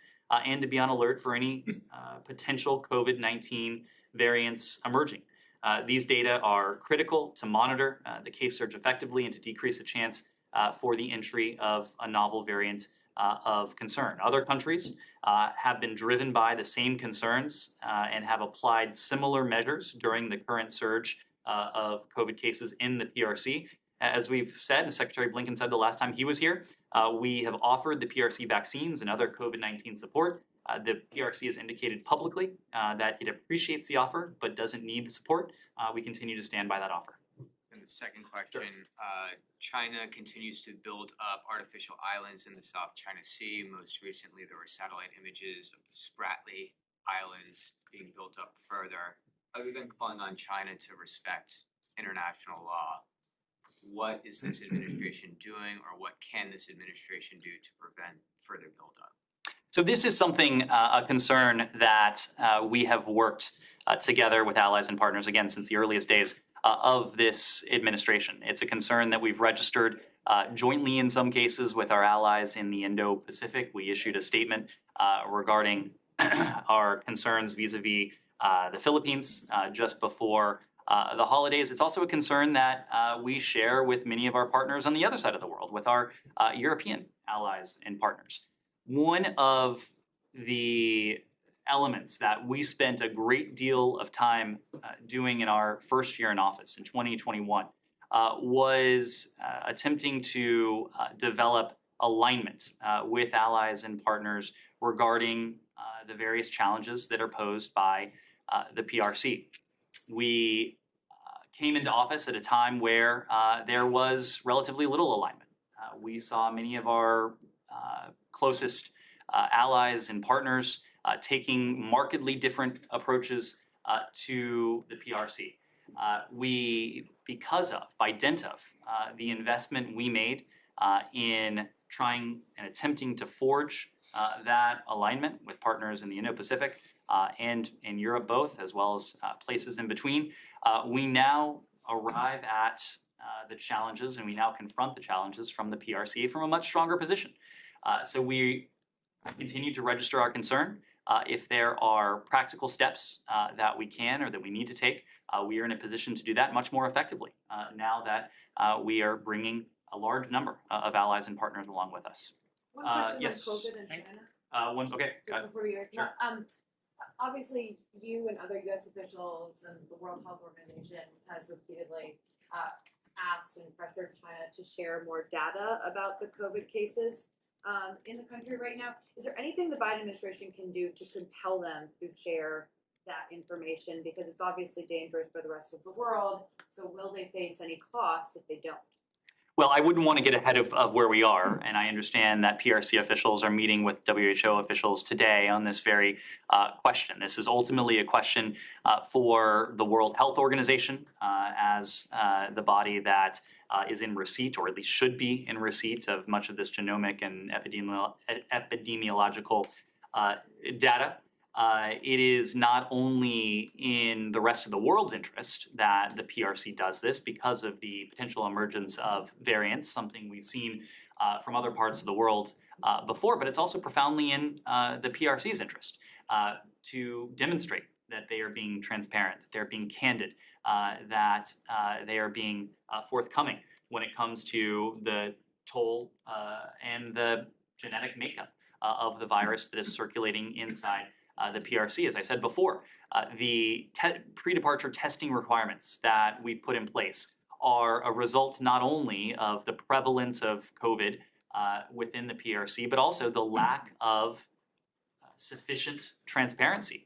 and to be on alert for any potential COVID-19 variants emerging. These data are critical to monitor the case surge effectively and to decrease the chance for the entry of a novel variant of concern. Other countries have been driven by the same concerns and have applied similar measures during the current surge of COVID cases in the PRC. As we've said, and Secretary Blinken said the last time he was here, we have offered the PRC vaccines and other COVID-19 support. The PRC has indicated publicly that it appreciates the offer but doesn't need the support. We continue to stand by that offer. And the second question, China continues to build up artificial islands in the South China Sea. Most recently, there were satellite images of the Spratly Islands being built up further. Other than calling on China to respect international law, what is this administration doing, or what can this administration do to prevent further buildup? So this is something, a concern that we have worked together with allies and partners, again, since the earliest days of this administration. It's a concern that we've registered jointly in some cases with our allies in the Indo-Pacific. We issued a statement regarding our concerns vis-a-vis the Philippines just before the holidays. It's also a concern that we share with many of our partners on the other side of the world, with our European allies and partners. One of the elements that we spent a great deal of time doing in our first year in office in 2021 was attempting to develop alignment with allies and partners regarding the various challenges that are posed by the PRC. We came into office at a time where there was relatively little alignment. We saw many of our closest allies and partners taking markedly different approaches to the PRC. By dint of the investment we made in trying and attempting to forge that alignment with partners in the Indo-Pacific and in Europe both, as well as places in between, we now arrive at the challenges, and we now confront the challenges from the PRC from a much stronger position. So we continue to register our concern. if there are practical steps that we can or that we need to take, we are in a position to do that much more effectively now that we are bringing a large number of allies and partners along with us. One question yes. on COVID in China. Okay. Before you Sure. obviously you and other U.S. officials and the World Health Organization has repeatedly asked and pressured China to share more data about the COVID cases in the country right now. Is there anything the Biden administration can do to compel them to share that information? Because it's obviously dangerous for the rest of the world. So will they face any costs if they don't? Well, I wouldn't want to get ahead of where we are, and I understand that PRC officials are meeting with WHO officials today on this very question. This is ultimately a question for the World Health Organization as the body that is in receipt, or at least should be in receipt, of much of this genomic and epidemiological data. It is not only in the rest of the world's interest that the PRC does this because of the potential emergence of variants, something we've seen from other parts of the world before, but it's also profoundly in the PRC's interest to demonstrate that they are being transparent, that they're being candid, that they are being forthcoming when it comes to the toll and the genetic makeup of the virus that is circulating inside the PRC. As I said before, the pre-departure testing requirements that we've put in place are a result not only of the prevalence of COVID within the PRC, but also the lack of sufficient transparency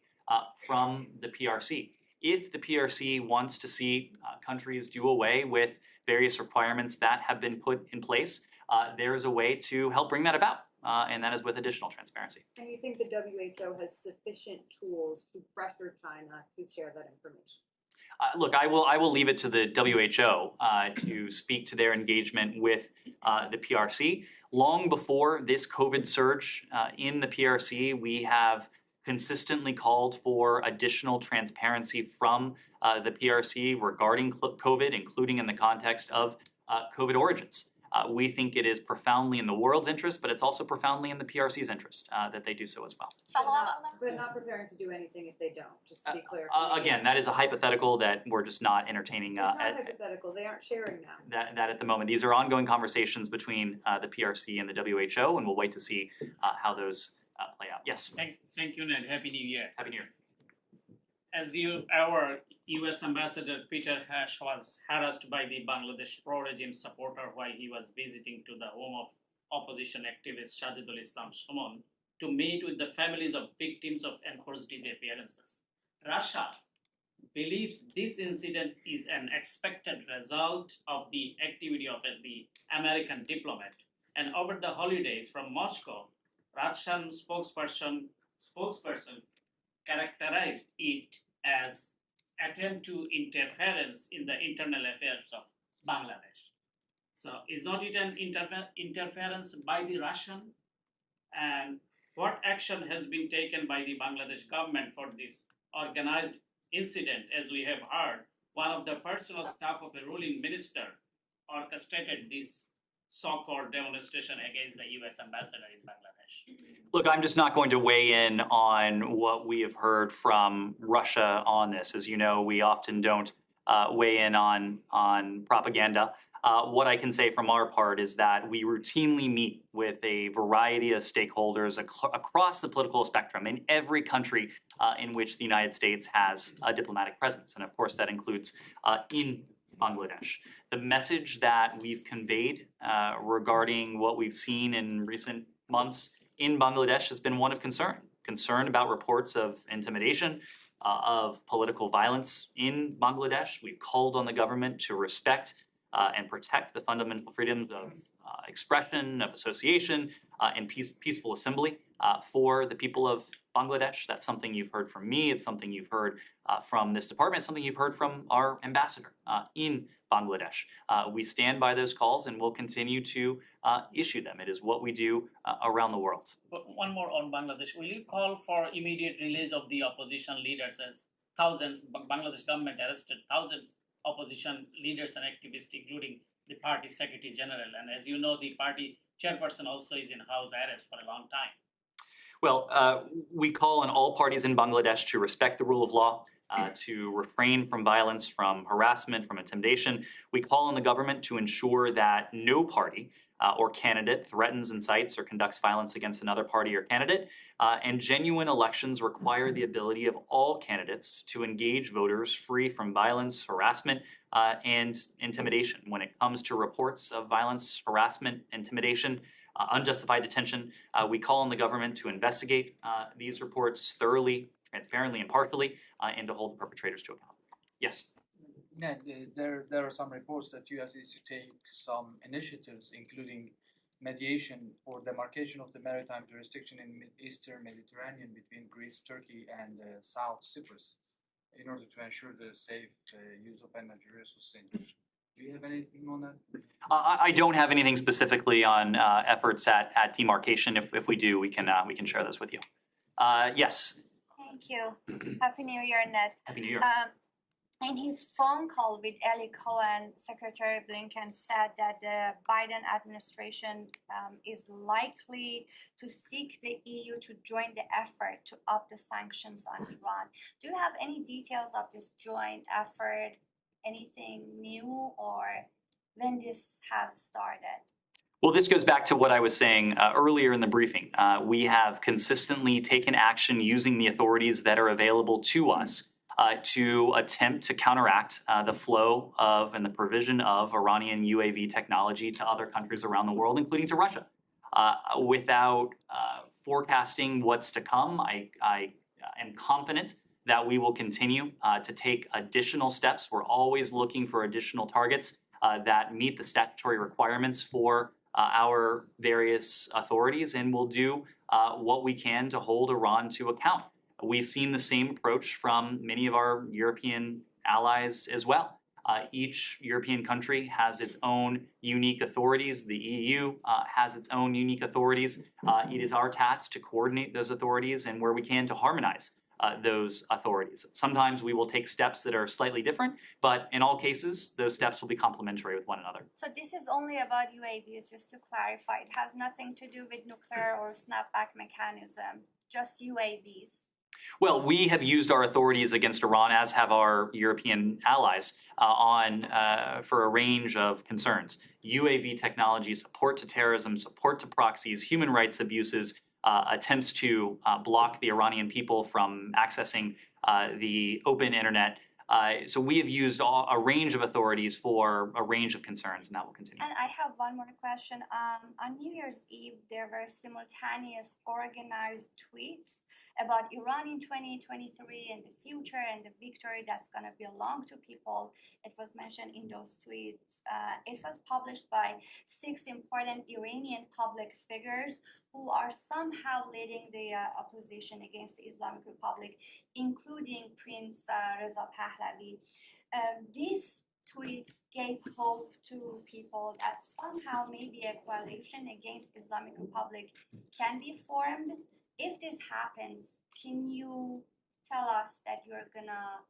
from the PRC. If the PRC wants to see countries do away with various requirements that have been put in place, there is a way to help bring that about. And that is with additional transparency. And you think the WHO has sufficient tools to pressure China to share that information? Look, I will leave it to the WHO to speak to their engagement with the PRC. Long before this COVID surge in the PRC, we have consistently called for additional transparency from the PRC regarding COVID, including in the context of COVID origins. We think it is profoundly in the world's interest, but it's also profoundly in the PRC's interest that they do so as well. But not preparing to do anything if they don't, just to be clear. Again, that is a hypothetical that we're just not entertaining. It's not hypothetical, they aren't sharing now. That at the moment. These are ongoing conversations between the PRC and the WHO, and we'll wait to see how those play out. Yes? Thank you, Ned. Happy New Year. Happy New Year. As our U.S. Ambassador Peter Hash was harassed by the Bangladesh pro-regime supporter while he was visiting to the home of opposition activist Shahidul Islam Suman to meet with the families of victims of enforced disappearances. Russia believes this incident is an expected result of the activity of the American diplomat. And over the holidays from Moscow, Russian spokesperson characterized it as attempt to interference in the internal affairs of Bangladesh. So is not it an interference by the Russian? And what action has been taken by the Bangladesh government for this organized incident? As we have heard, one of the personal staff of a ruling minister orchestrated this so-called demonstration against the U.S. ambassador in Bangladesh. Look, I'm just not going to weigh in on what we have heard from Russia on this. As you know, we often don't weigh in on propaganda. What I can say from our part is that we routinely meet with a variety of stakeholders across the political spectrum in every country in which the United States has a diplomatic presence. And of course, that includes in Bangladesh. The message that we've conveyed regarding what we've seen in recent months in Bangladesh has been one of concern about reports of intimidation, of political violence in Bangladesh. We've called on the government to respect and protect the fundamental freedoms of expression, of association, and peaceful assembly for the people of Bangladesh. That's something you've heard from me. It's something you've heard from this department. It's something you've heard from our ambassador in Bangladesh. We stand by those calls and will continue to issue them. It is what we do around the world. But one more on Bangladesh. Will you call for immediate release of the opposition leaders, as thousands, Bangladesh government arrested thousands opposition leaders and activists, including the party secretary general. And as you know, the party chairperson also is in house arrest for a long time. Well, we call on all parties in Bangladesh to respect the rule of law, to refrain from violence, from harassment, from intimidation. We call on the government to ensure that no party or candidate threatens, incites, or conducts violence against another party or candidate. And genuine elections require the ability of all candidates to engage voters free from violence, harassment, and intimidation. When it comes to reports of violence, harassment, intimidation, unjustified detention, we call on the government to investigate these reports thoroughly, transparently, and impartially, and to hold the perpetrators to account. Yes? Yeah, there are some reports that U.S. is to take some initiatives, including mediation or demarcation of the maritime jurisdiction in Eastern Mediterranean between Greece, Turkey, and South Cyprus, in order to ensure the safe use of energy resources. Do you have anything on that? I don't have anything specifically on efforts at demarcation. If we do, we can share those with you. Yes. Thank you. Happy New Year, Ned. Happy New Year. In his phone call with Eli Cohen, Secretary Blinken said that the Biden administration is likely to seek the EU to join the effort to up the sanctions on Iran. Do you have any details of this joint effort? Anything new, or when this has started? Well, this goes back to what I was saying earlier in the briefing. We have consistently taken action using the authorities that are available to us to attempt to counteract the flow of and the provision of Iranian UAV technology to other countries around the world, including to Russia. Without forecasting what's to come, I am confident that we will continue to take additional steps. We're always looking for additional targets that meet the statutory requirements for our various authorities, and we'll do what we can to hold Iran to account. We've seen the same approach from many of our European allies as well. Each European country has its own unique authorities. The EU has its own unique authorities. It is our task to coordinate those authorities and, where we can, to harmonize those authorities. Sometimes we will take steps that are slightly different, but in all cases, those steps will be complementary with one another. So this is only about UAVs, just to clarify. It has nothing to do with nuclear or snapback mechanism, just UAVs. Well, we have used our authorities against Iran, as have our European allies, for a range of concerns. UAV technology, support to terrorism, support to proxies, human rights abuses, attempts to block the Iranian people from accessing the open internet. So we have used a range of authorities for a range of concerns, and that will continue. And I have one more question. On New Year's Eve, there were simultaneous organized tweets about Iran in 2023 and the future and the victory that's going to belong to people. It was mentioned in those tweets. It was published by 6 important Iranian public figures who are somehow leading the opposition against the Islamic Republic, including Prince Reza Pahlavi. These tweets gave hope to people that somehow maybe a coalition against Islamic Republic can be formed. If this happens, can you tell us that you're gonna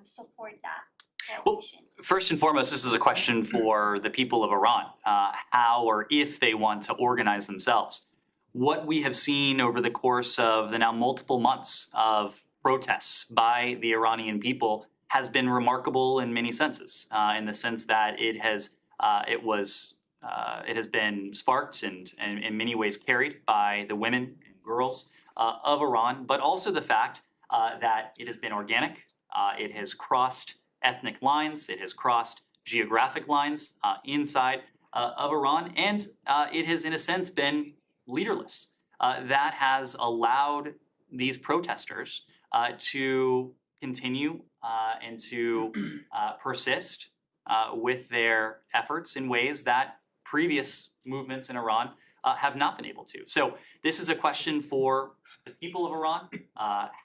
support that coalition? Well, first and foremost, this is a question for the people of Iran, how or if they want to organize themselves. What we have seen over the course of the now multiple months of protests by the Iranian people has been remarkable in many senses, in the sense that it has been sparked and in many ways carried by the women and girls of Iran, but also the fact that it has been organic. It has crossed ethnic lines. It has crossed geographic lines inside of Iran, and it has, in a sense, been leaderless. That has allowed these protesters to continue and to persist with their efforts in ways that previous movements in Iran have not been able to. So this is a question for the people of Iran,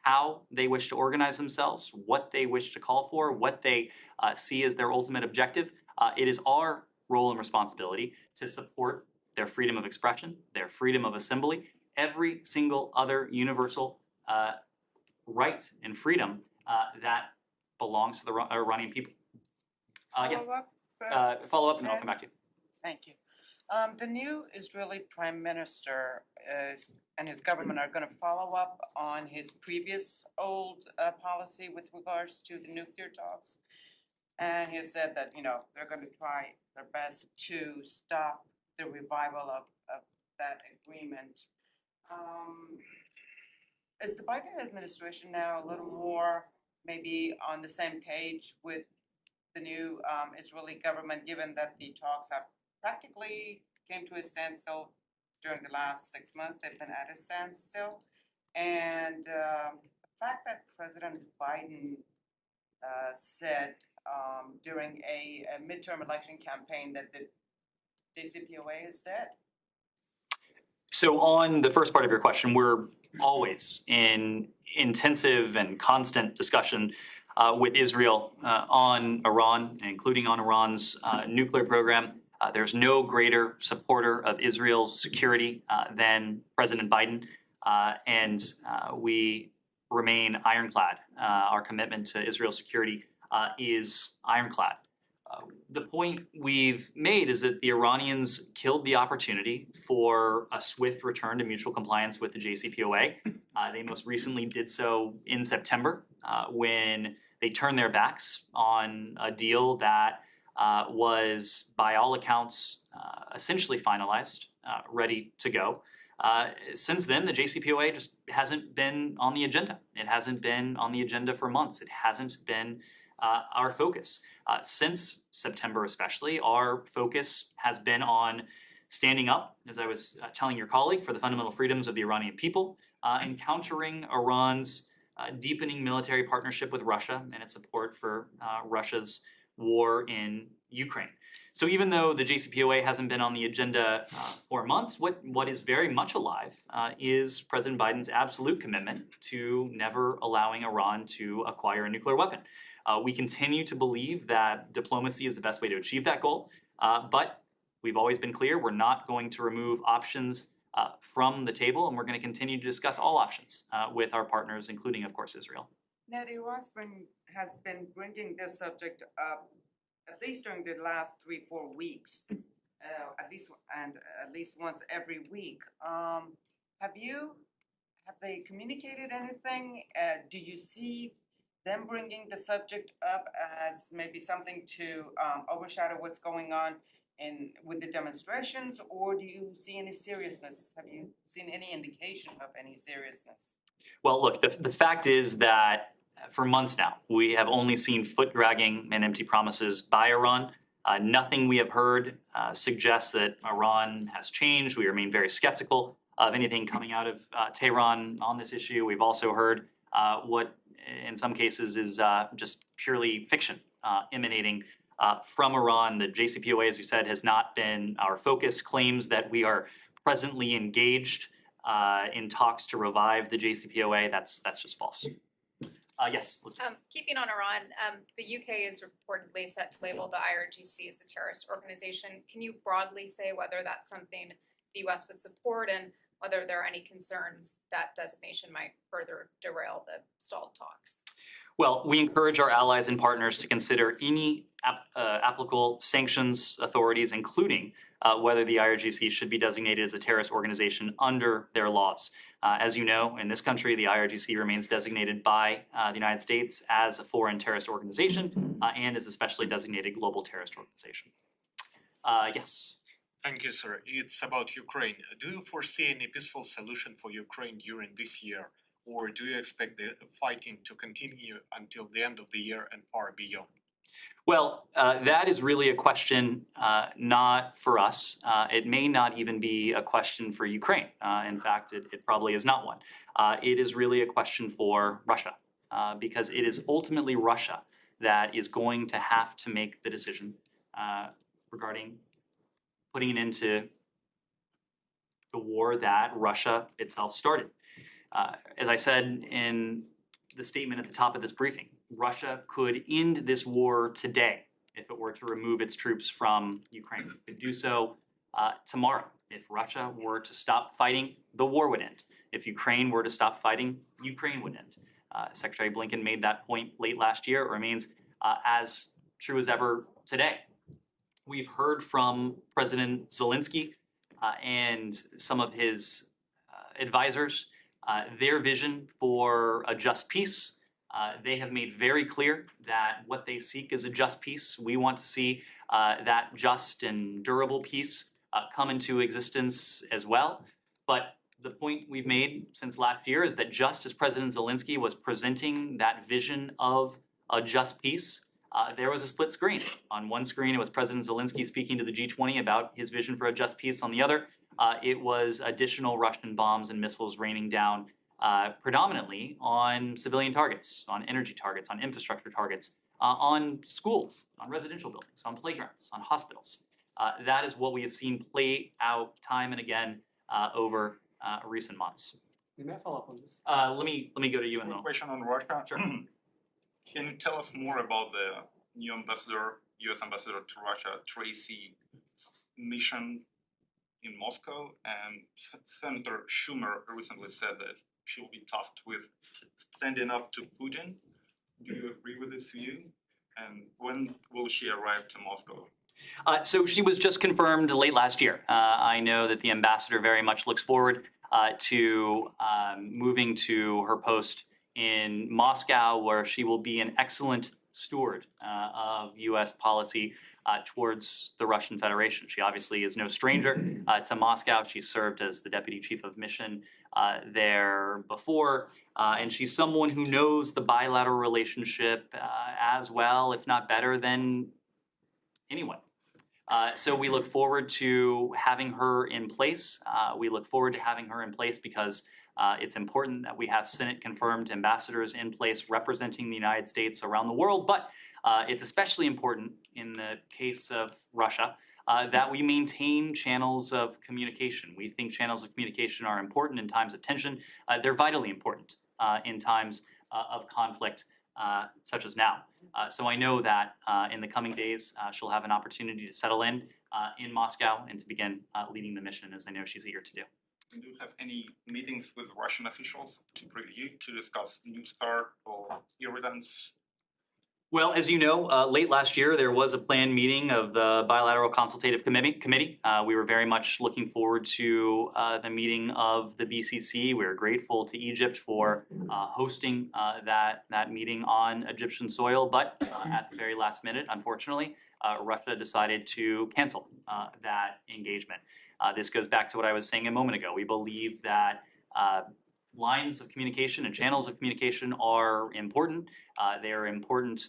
how they wish to organize themselves, what they wish to call for, what they see as their ultimate objective. It is our role and responsibility to support their freedom of expression, their freedom of assembly, every single other universal right and freedom that belongs to the Iranian people. Follow up, Follow up, and I'll come back to you. Thank you. The new Israeli Prime Minister and his government are going to follow up on his previous old policy with regards to the nuclear talks. And he has said that, they're going to try their best to stop the revival of that agreement. Is the Biden administration now a little more maybe on the same page with the new Israeli government, given that the talks have practically came to a standstill during the last 6 months? They've been at a standstill. And the fact that President Biden said during a midterm election campaign that the JCPOA is dead. So on the first part of your question, we're always in intensive and constant discussion with Israel on Iran, including on Iran's nuclear program. There's no greater supporter of Israel's security than President Biden, and we remain ironclad. Our commitment to Israel's security is ironclad. The point we've made is that the Iranians killed the opportunity for a swift return to mutual compliance with the JCPOA. They most recently did so in September when they turned their backs on a deal that was, by all accounts, essentially finalized, ready to go. Since then, the JCPOA just hasn't been on the agenda. It hasn't been on the agenda for months. It hasn't been our focus. Since September especially, our focus has been on standing up, as I was telling your colleague, for the fundamental freedoms of the Iranian people, and countering Iran's deepening military partnership with Russia and its support for Russia's war in Ukraine. So even though the JCPOA hasn't been on the agenda for months, what is very much alive is President Biden's absolute commitment to never allowing Iran to acquire a nuclear weapon. We continue to believe that diplomacy is the best way to achieve that goal, but we've always been clear we're not going to remove options from the table, and we're going to continue to discuss all options with our partners, including, of course, Israel. Now, Iran has been bringing this subject up at least during the last 3-4 weeks, at least once every week. Have they communicated anything? Do you see them bringing the subject up as maybe something to overshadow what's going on with the demonstrations, or do you see any seriousness? Have you seen any indication of any seriousness? Well, look, the fact is that for months now, we have only seen foot-dragging and empty promises by Iran. Nothing we have heard suggests that Iran has changed. We remain very skeptical of anything coming out of Tehran on this issue. We've also heard what, in some cases, is just purely fiction emanating from Iran. The JCPOA, as we said, has not been our focus. Claims that we are presently engaged in talks to revive the JCPOA, that's just false. Yes. Keeping on Iran, the UK is reportedly set to label the IRGC as a terrorist organization. Can you broadly say whether that's something the US would support and whether there are any concerns that designation might further derail the stalled talks? Well, we encourage our allies and partners to consider any applicable sanctions authorities, including whether the IRGC should be designated as a terrorist organization under their laws. As you know, in this country, the IRGC remains designated by the United States as a foreign terrorist organization and is a specially designated global terrorist organization. Yes. Thank you, sir. It's about Ukraine. Do you foresee any peaceful solution for Ukraine during this year? Or do you expect the fighting to continue until the end of the year and far beyond? Well, that is really a question not for us. It may not even be a question for Ukraine. In fact, it probably is not one. It is really a question for Russia, because it is ultimately Russia that is going to have to make the decision regarding putting an end to the war that Russia itself started. As I said in the statement at the top of this briefing, Russia could end this war today if it were to remove its troops from Ukraine. It could do so tomorrow. If Russia were to stop fighting, the war would end. If Ukraine were to stop fighting, Ukraine would end. Secretary Blinken made that point late last year. It remains as true as ever today. we've heard from President Zelensky and some of his advisors their vision for a just peace. They have made very clear that what they seek is a just peace. We want to see that just and durable peace come into existence as well. But the point we've made since last year is that just as President Zelensky was presenting that vision of a just peace, there was a split screen. On one screen, it was President Zelensky speaking to the G20 about his vision for a just peace. On the other, it was additional Russian bombs and missiles raining down predominantly on civilian targets, on energy targets, on infrastructure targets, on schools, on residential buildings, on playgrounds, on hospitals. That is what we have seen play out time and again over recent months. We may follow up on this. Let me go to you in the Question on Russia. Sure. Can you tell us more about the new U.S. ambassador to Russia, Tracy's mission in Moscow? And Senator Schumer recently said that she will be tasked with standing up to Putin. Do you agree with this view? And when will she arrive to Moscow? So she was just confirmed late last year. I know that the ambassador very much looks forward to moving to her post in Moscow, where she will be an excellent steward of U.S. policy towards the Russian Federation. She obviously is no stranger to Moscow. She served as the deputy chief of mission there before, and she's someone who knows the bilateral relationship as well, if not better, than anyone. So we look forward to having her in place. We look forward to having her in place because it's important that we have Senate-confirmed ambassadors in place representing the United States around the world. But it's especially important in the case of Russia that we maintain channels of communication. We think channels of communication are important in times of tension. They're vitally important in times of conflict, such as now. So I know that in the coming days, she'll have an opportunity to settle in Moscow and to begin leading the mission, as I know she's eager to do. Do you have any meetings with Russian officials to review, to discuss new start or irritants? Well, as you know, late last year, there was a planned meeting of the Bilateral Consultative Committee. We were very much looking forward to the meeting of the BCC. We are grateful to Egypt for hosting that meeting on Egyptian soil. But at the very last minute, unfortunately, Russia decided to cancel that engagement. This goes back to what I was saying a moment ago. We believe that lines of communication and channels of communication are important. They are important,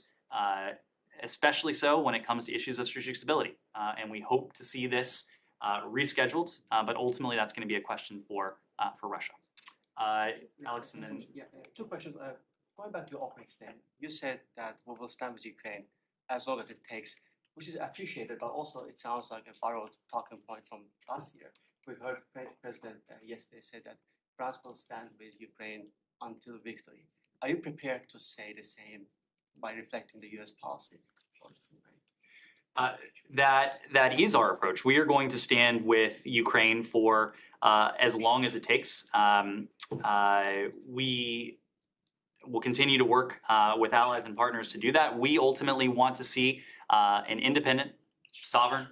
especially so when it comes to issues of strategic stability. And we hope to see this rescheduled, but ultimately that's going to be a question for Russia. Alex, and then two questions. Going back to your opening statement, you said that we will stand with Ukraine as long as it takes, which is appreciated, but also it sounds like a borrowed talking point from last year. We heard French President yesterday say that France will stand with Ukraine until victory. Are you prepared to say the same by reflecting the U.S. policy? That is our approach. We are going to stand with Ukraine for as long as it takes. We will continue to work with allies and partners to do that. We ultimately want to see an independent, sovereign,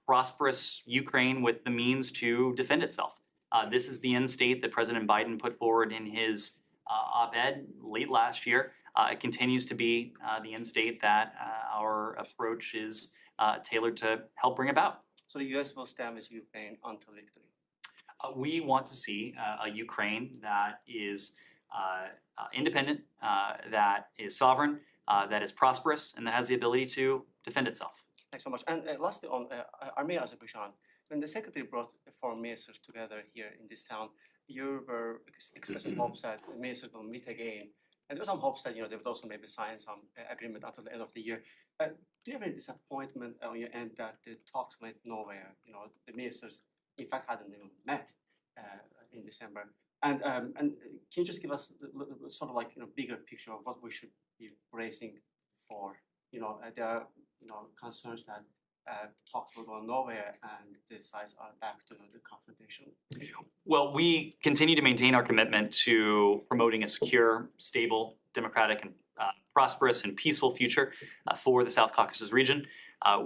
prosperous Ukraine with the means to defend itself. This is the end state that President Biden put forward in his op-ed late last year. It continues to be the end state that our approach is tailored to help bring about. So the U.S. will stand with Ukraine until victory? We want to see a Ukraine that is independent, that is sovereign, that is prosperous, and that has the ability to defend itself. Thanks so much. And lastly, on Armenia, Azerbaijan, when the secretary brought the foreign ministers together here in this town, you were expressing hopes that the ministers will meet again. And there was some hopes that they would also maybe sign some agreement until the end of the year. Do you have any disappointment on your end that the talks went nowhere? The ministers, in fact, hadn't even met in December. And can you just give us sort of like bigger picture of what we should be bracing for? There are concerns that talks will go nowhere and the sides are back to the confrontation? Well, we continue to maintain our commitment to promoting a secure, stable, democratic, and prosperous and peaceful future for the South Caucasus region.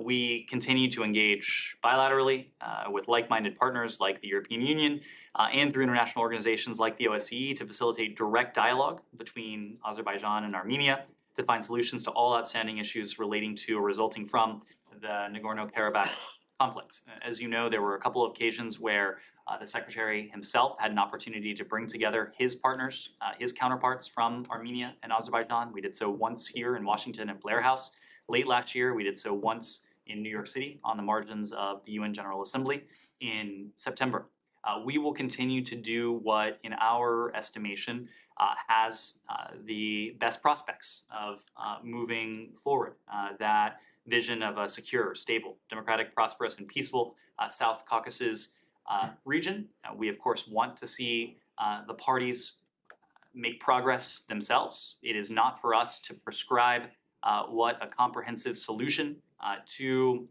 We continue to engage bilaterally with like-minded partners like the European Union and through international organizations like the OSCE to facilitate direct dialogue between Azerbaijan and Armenia to find solutions to all outstanding issues relating to or resulting from the Nagorno-Karabakh conflict. As you know, there were a couple of occasions where the Secretary himself had an opportunity to bring together his partners, his counterparts from Armenia and Azerbaijan. We did so once here in Washington at Blair House. Late last year, we did so once in New York City on the margins of the UN General Assembly in September. We will continue to do what, in our estimation, has the best prospects of moving forward. That vision of a secure, stable, democratic, prosperous, and peaceful South Caucasus region. We, of course, want to see the parties make progress themselves. It is not for us to prescribe what a comprehensive solution to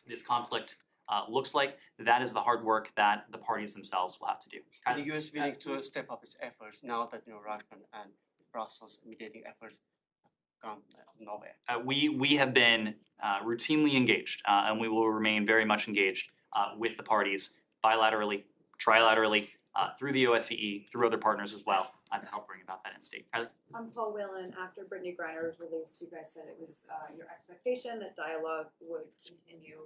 this conflict looks like. That is the hard work that the parties themselves will have to do. Are the U.S. willing to step up its efforts now that Russia and Brussels mediating efforts have gone nowhere? We have been routinely engaged, and we will remain very much engaged with the parties bilaterally, trilaterally, through the OSCE, through other partners as well, to help bring about that end state. Kylie? Paul Whelan, after Brittany Griner was released, you guys said it was your expectation that dialogue would continue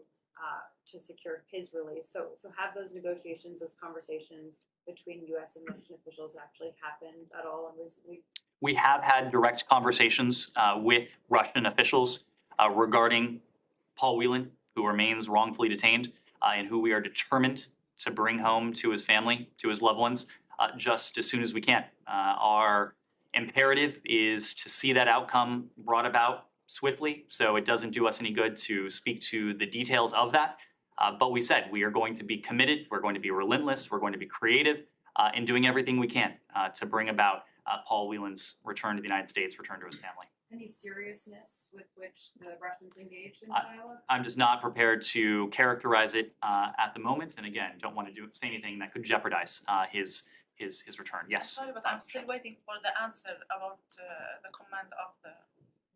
to secure his release. So have those negotiations, those conversations between U.S. and Russian officials actually happened at all in recent weeks? We have had direct conversations with Russian officials regarding Paul Whelan, who remains wrongfully detained, and who we are determined to bring home to his family, to his loved ones, just as soon as we can. Our imperative is to see that outcome brought about swiftly, so it doesn't do us any good to speak to the details of that. But we said we are going to be committed, we're going to be relentless, we're going to be creative in doing everything we can to bring about Paul Whelan's return to the United States, return to his family. Any seriousness with which the Russians engaged in dialogue? I'm just not prepared to characterize it at the moment, and again, don't want to say anything that could jeopardize his return. Yes. Sorry, but I'm still waiting for the answer about the comment of the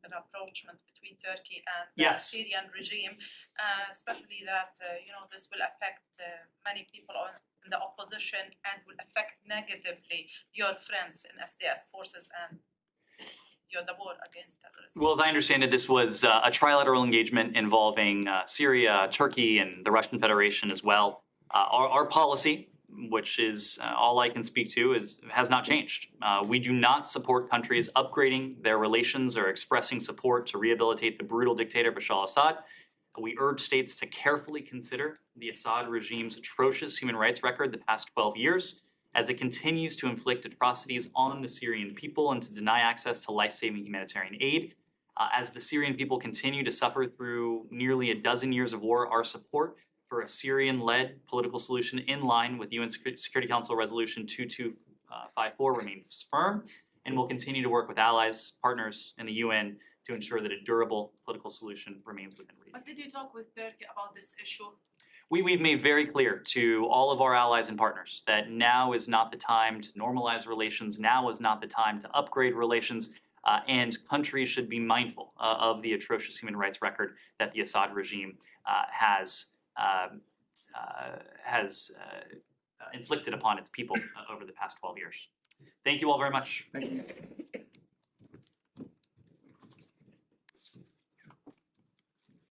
rapprochement between Turkey and the Yes. Syrian regime, especially that this will affect many people in the opposition and will affect negatively your friends in SDF forces and the war against terrorism. Well, as I understand it, this was a trilateral engagement involving Syria, Turkey, and the Russian Federation as well. Our policy, which is all I can speak to, has not changed. We do not support countries upgrading their relations or expressing support to rehabilitate the brutal dictator Bashar al-Assad. We urge states to carefully consider the Assad regime's atrocious human rights record the past 12 years, as it continues to inflict atrocities on the Syrian people and to deny access to life-saving humanitarian aid. As the Syrian people continue to suffer through nearly a dozen years of war, our support for a Syrian-led political solution in line with UN Security Council Resolution 2254 remains firm, and we'll continue to work with allies, partners in the UN to ensure that a durable political solution remains within reach. But did you talk with Turkey about this issue? We've made very clear to all of our allies and partners that now is not the time to normalize relations, now is not the time to upgrade relations, and countries should be mindful of the atrocious human rights record that the Assad regime has inflicted upon its people over the past 12 years. Thank you all very much. Thank you.